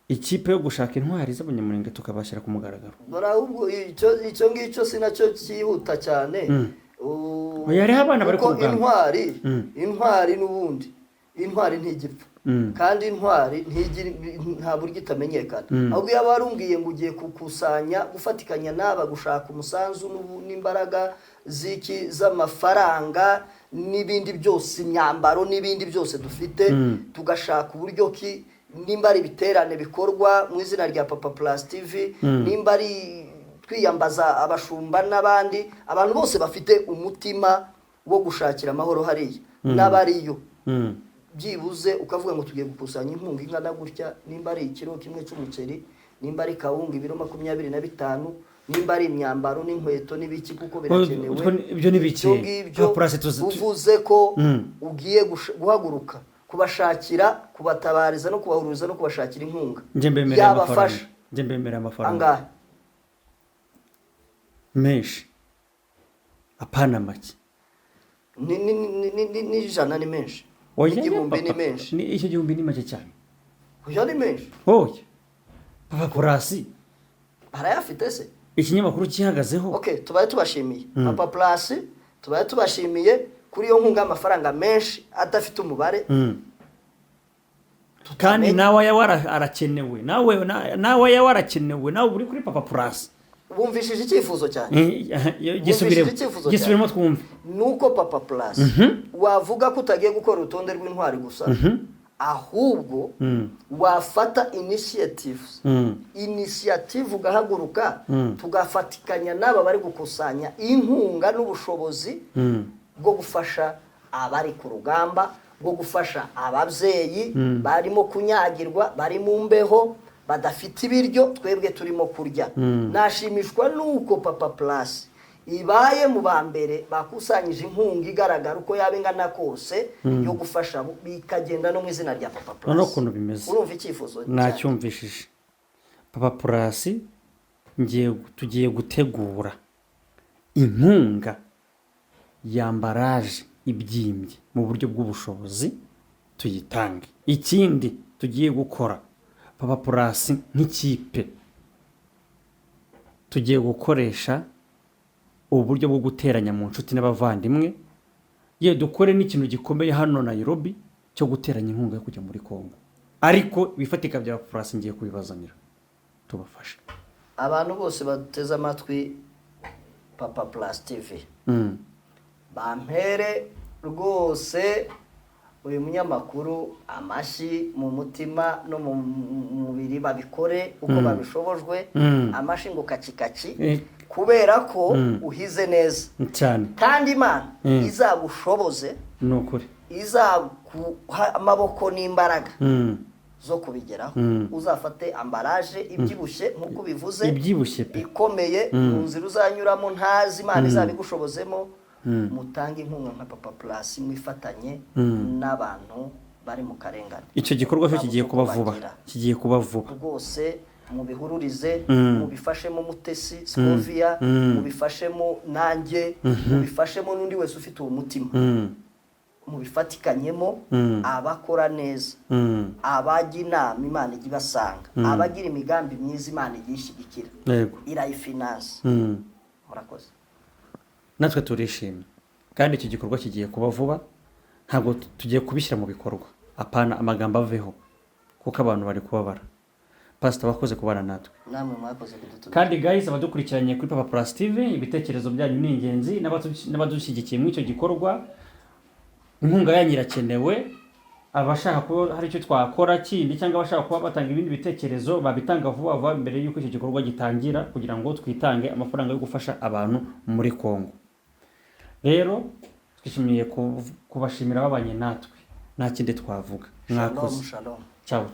ikipe yo gushaka intwari z'abanyamurenge tukabashyira ku mugaragaro ahubwo icyo ngicyo sinacyo cyihuta cyane hariho abana bari ku rugamba intwari n'ubundi intwari ntigipfa kandi intwari nta buryo itamenyekana ahubwo iyo barumbwiye ngo ugiye gukusanya gufatikanya n'aba gushaka umusanzu n'imbaraga z'amafaranga n'ibindi byose imyambaro n'ibindi byose dufite tugashaka uburyo ki nimba ari ibiterane bikorwa mu izina rya paparazzi TV nimba ari twiyambaza abashumba n'abandi abantu bose bafite umutima wo gushakira amahoro hariya n'abariyo byibuze ukavuga ngo tugiye gukusanya inkunga ingana gutya nimba ari ikiro kimwe cy'umuceri nimba ari kawunga ibiro 25 nimba ari imyambaro n'inkweto n'ibiki kuko birakenewe ibyo nibiki uvuze ko ugiye guhaguruka kubashakira kubatabariza no kubahuriza no kubashakira inkunga yabafasha njye mbemera amafaranga menshi apana make n'ijana ni menshi oya n'igihumbi ni menshi icyo gihumbi ni make cyane oya ni menshi oya Papa Plus barayafite se ikinyamakuru kihagazeho okay tubaye tubashimiye Papa Plus tubaye tubashimiye kuri iyo nkunga y'amafaranga menshi adafite umubare kandi nawe arakenewe nawe arakenewe nawe uri kuri Papa Plus bumvishije icyifuzo cyane gisubiremo twumve nuko Papa Plus wavuga ko utagiye gukora urutonde rw'intwari gusa ahubwo wafata initiative ugahaguruka tugafatikanya n'aba bari gukusanya inkunga n'ubushobozi bwo gufasha abari ku rugamba bwo gufasha ababyeyi barimo kunyagirwa bari mu mbeho badafite ibiryo twebwe turimo kurya nashimishwa nuko Papa Plus ibaye mu bambere bakusanyije inkunga igaragara uko yaba ingana kose yo gufasha bikagenda no mu izina rya Papa Plus no kuntu bimeze urumva icyifuzo nacyumvishije Papa Plus tugiye gutegura inkunga yambaraje ibyimbye mu buryo bw'ubushobozi tuyitange ikindi tugiye gukora Papa Plus nk'ikipe tugiye gukoresha uburyo bwo guteranya mu nshuti n'abavandimwe dukore n'ikintu gikomeye hano Nairobi cyo guteranya inkunga yo kujya muri Kongo ariko bifatika bya Papa Plus ngiye kubibazanira tubafashe abantu bose bateze amatwi Papa Plus TV bampere rwose uyu munyamakuru amashyi mu mutima no mu mubiri babikore uko babishobojwe amashyi ngo kacikaci kubera ko uhize neza cyane kandi Imana izagushoboze nukuri izaguha amaboko n'imbaraga zo kubigeraho uzafate ambaraje ibyibushye nkuko bivuze ibyibushye pe ikomeye mu nzira uzanyuramo ntazi Imana izabigushobozemo mutange inkunga nka Papa Plus mwifatanye n'abantu bari mu karengane icyo gikorwa cyo kigiye kuba vuba rwose mubihururize mubifashemo Mutesi Scovia mubifashemo nanjye mubifashemo n'undi wese ufite uwo mutima mubifatikanyemo abakora neza abajya inama Imana ijya ibasanga abagira imigambi myiza Imana ijya ishyigikira irayifinanse murakoze natwe turishimye kandi iki gikorwa kigiye kuba vuba ntabwo tugiye kubishyira mu bikorwa apana amagambo aveho kuko abantu bari kubabara Pastor wakoze kubana natwe namwe mwakoze kudutumira kandi guys abadukurikiranye kuri Papa Plus TV ibitekerezo byanyu ni ingenzi n'abadushyigikiye muri icyo gikorwa inkunga yanyu irakenewe abashaka ko hari icyo twakora kindi cyangwa abashaka kuba batanga ibindi bitekerezo babitanga vuba mbere y'uko icyo gikorwa gitangira kugira ngo twitange amafaranga yo gufasha abantu muri Kongo rero twishimiye kubashimira babanye natwe nta kindi twavuga mwakoze shalom ciao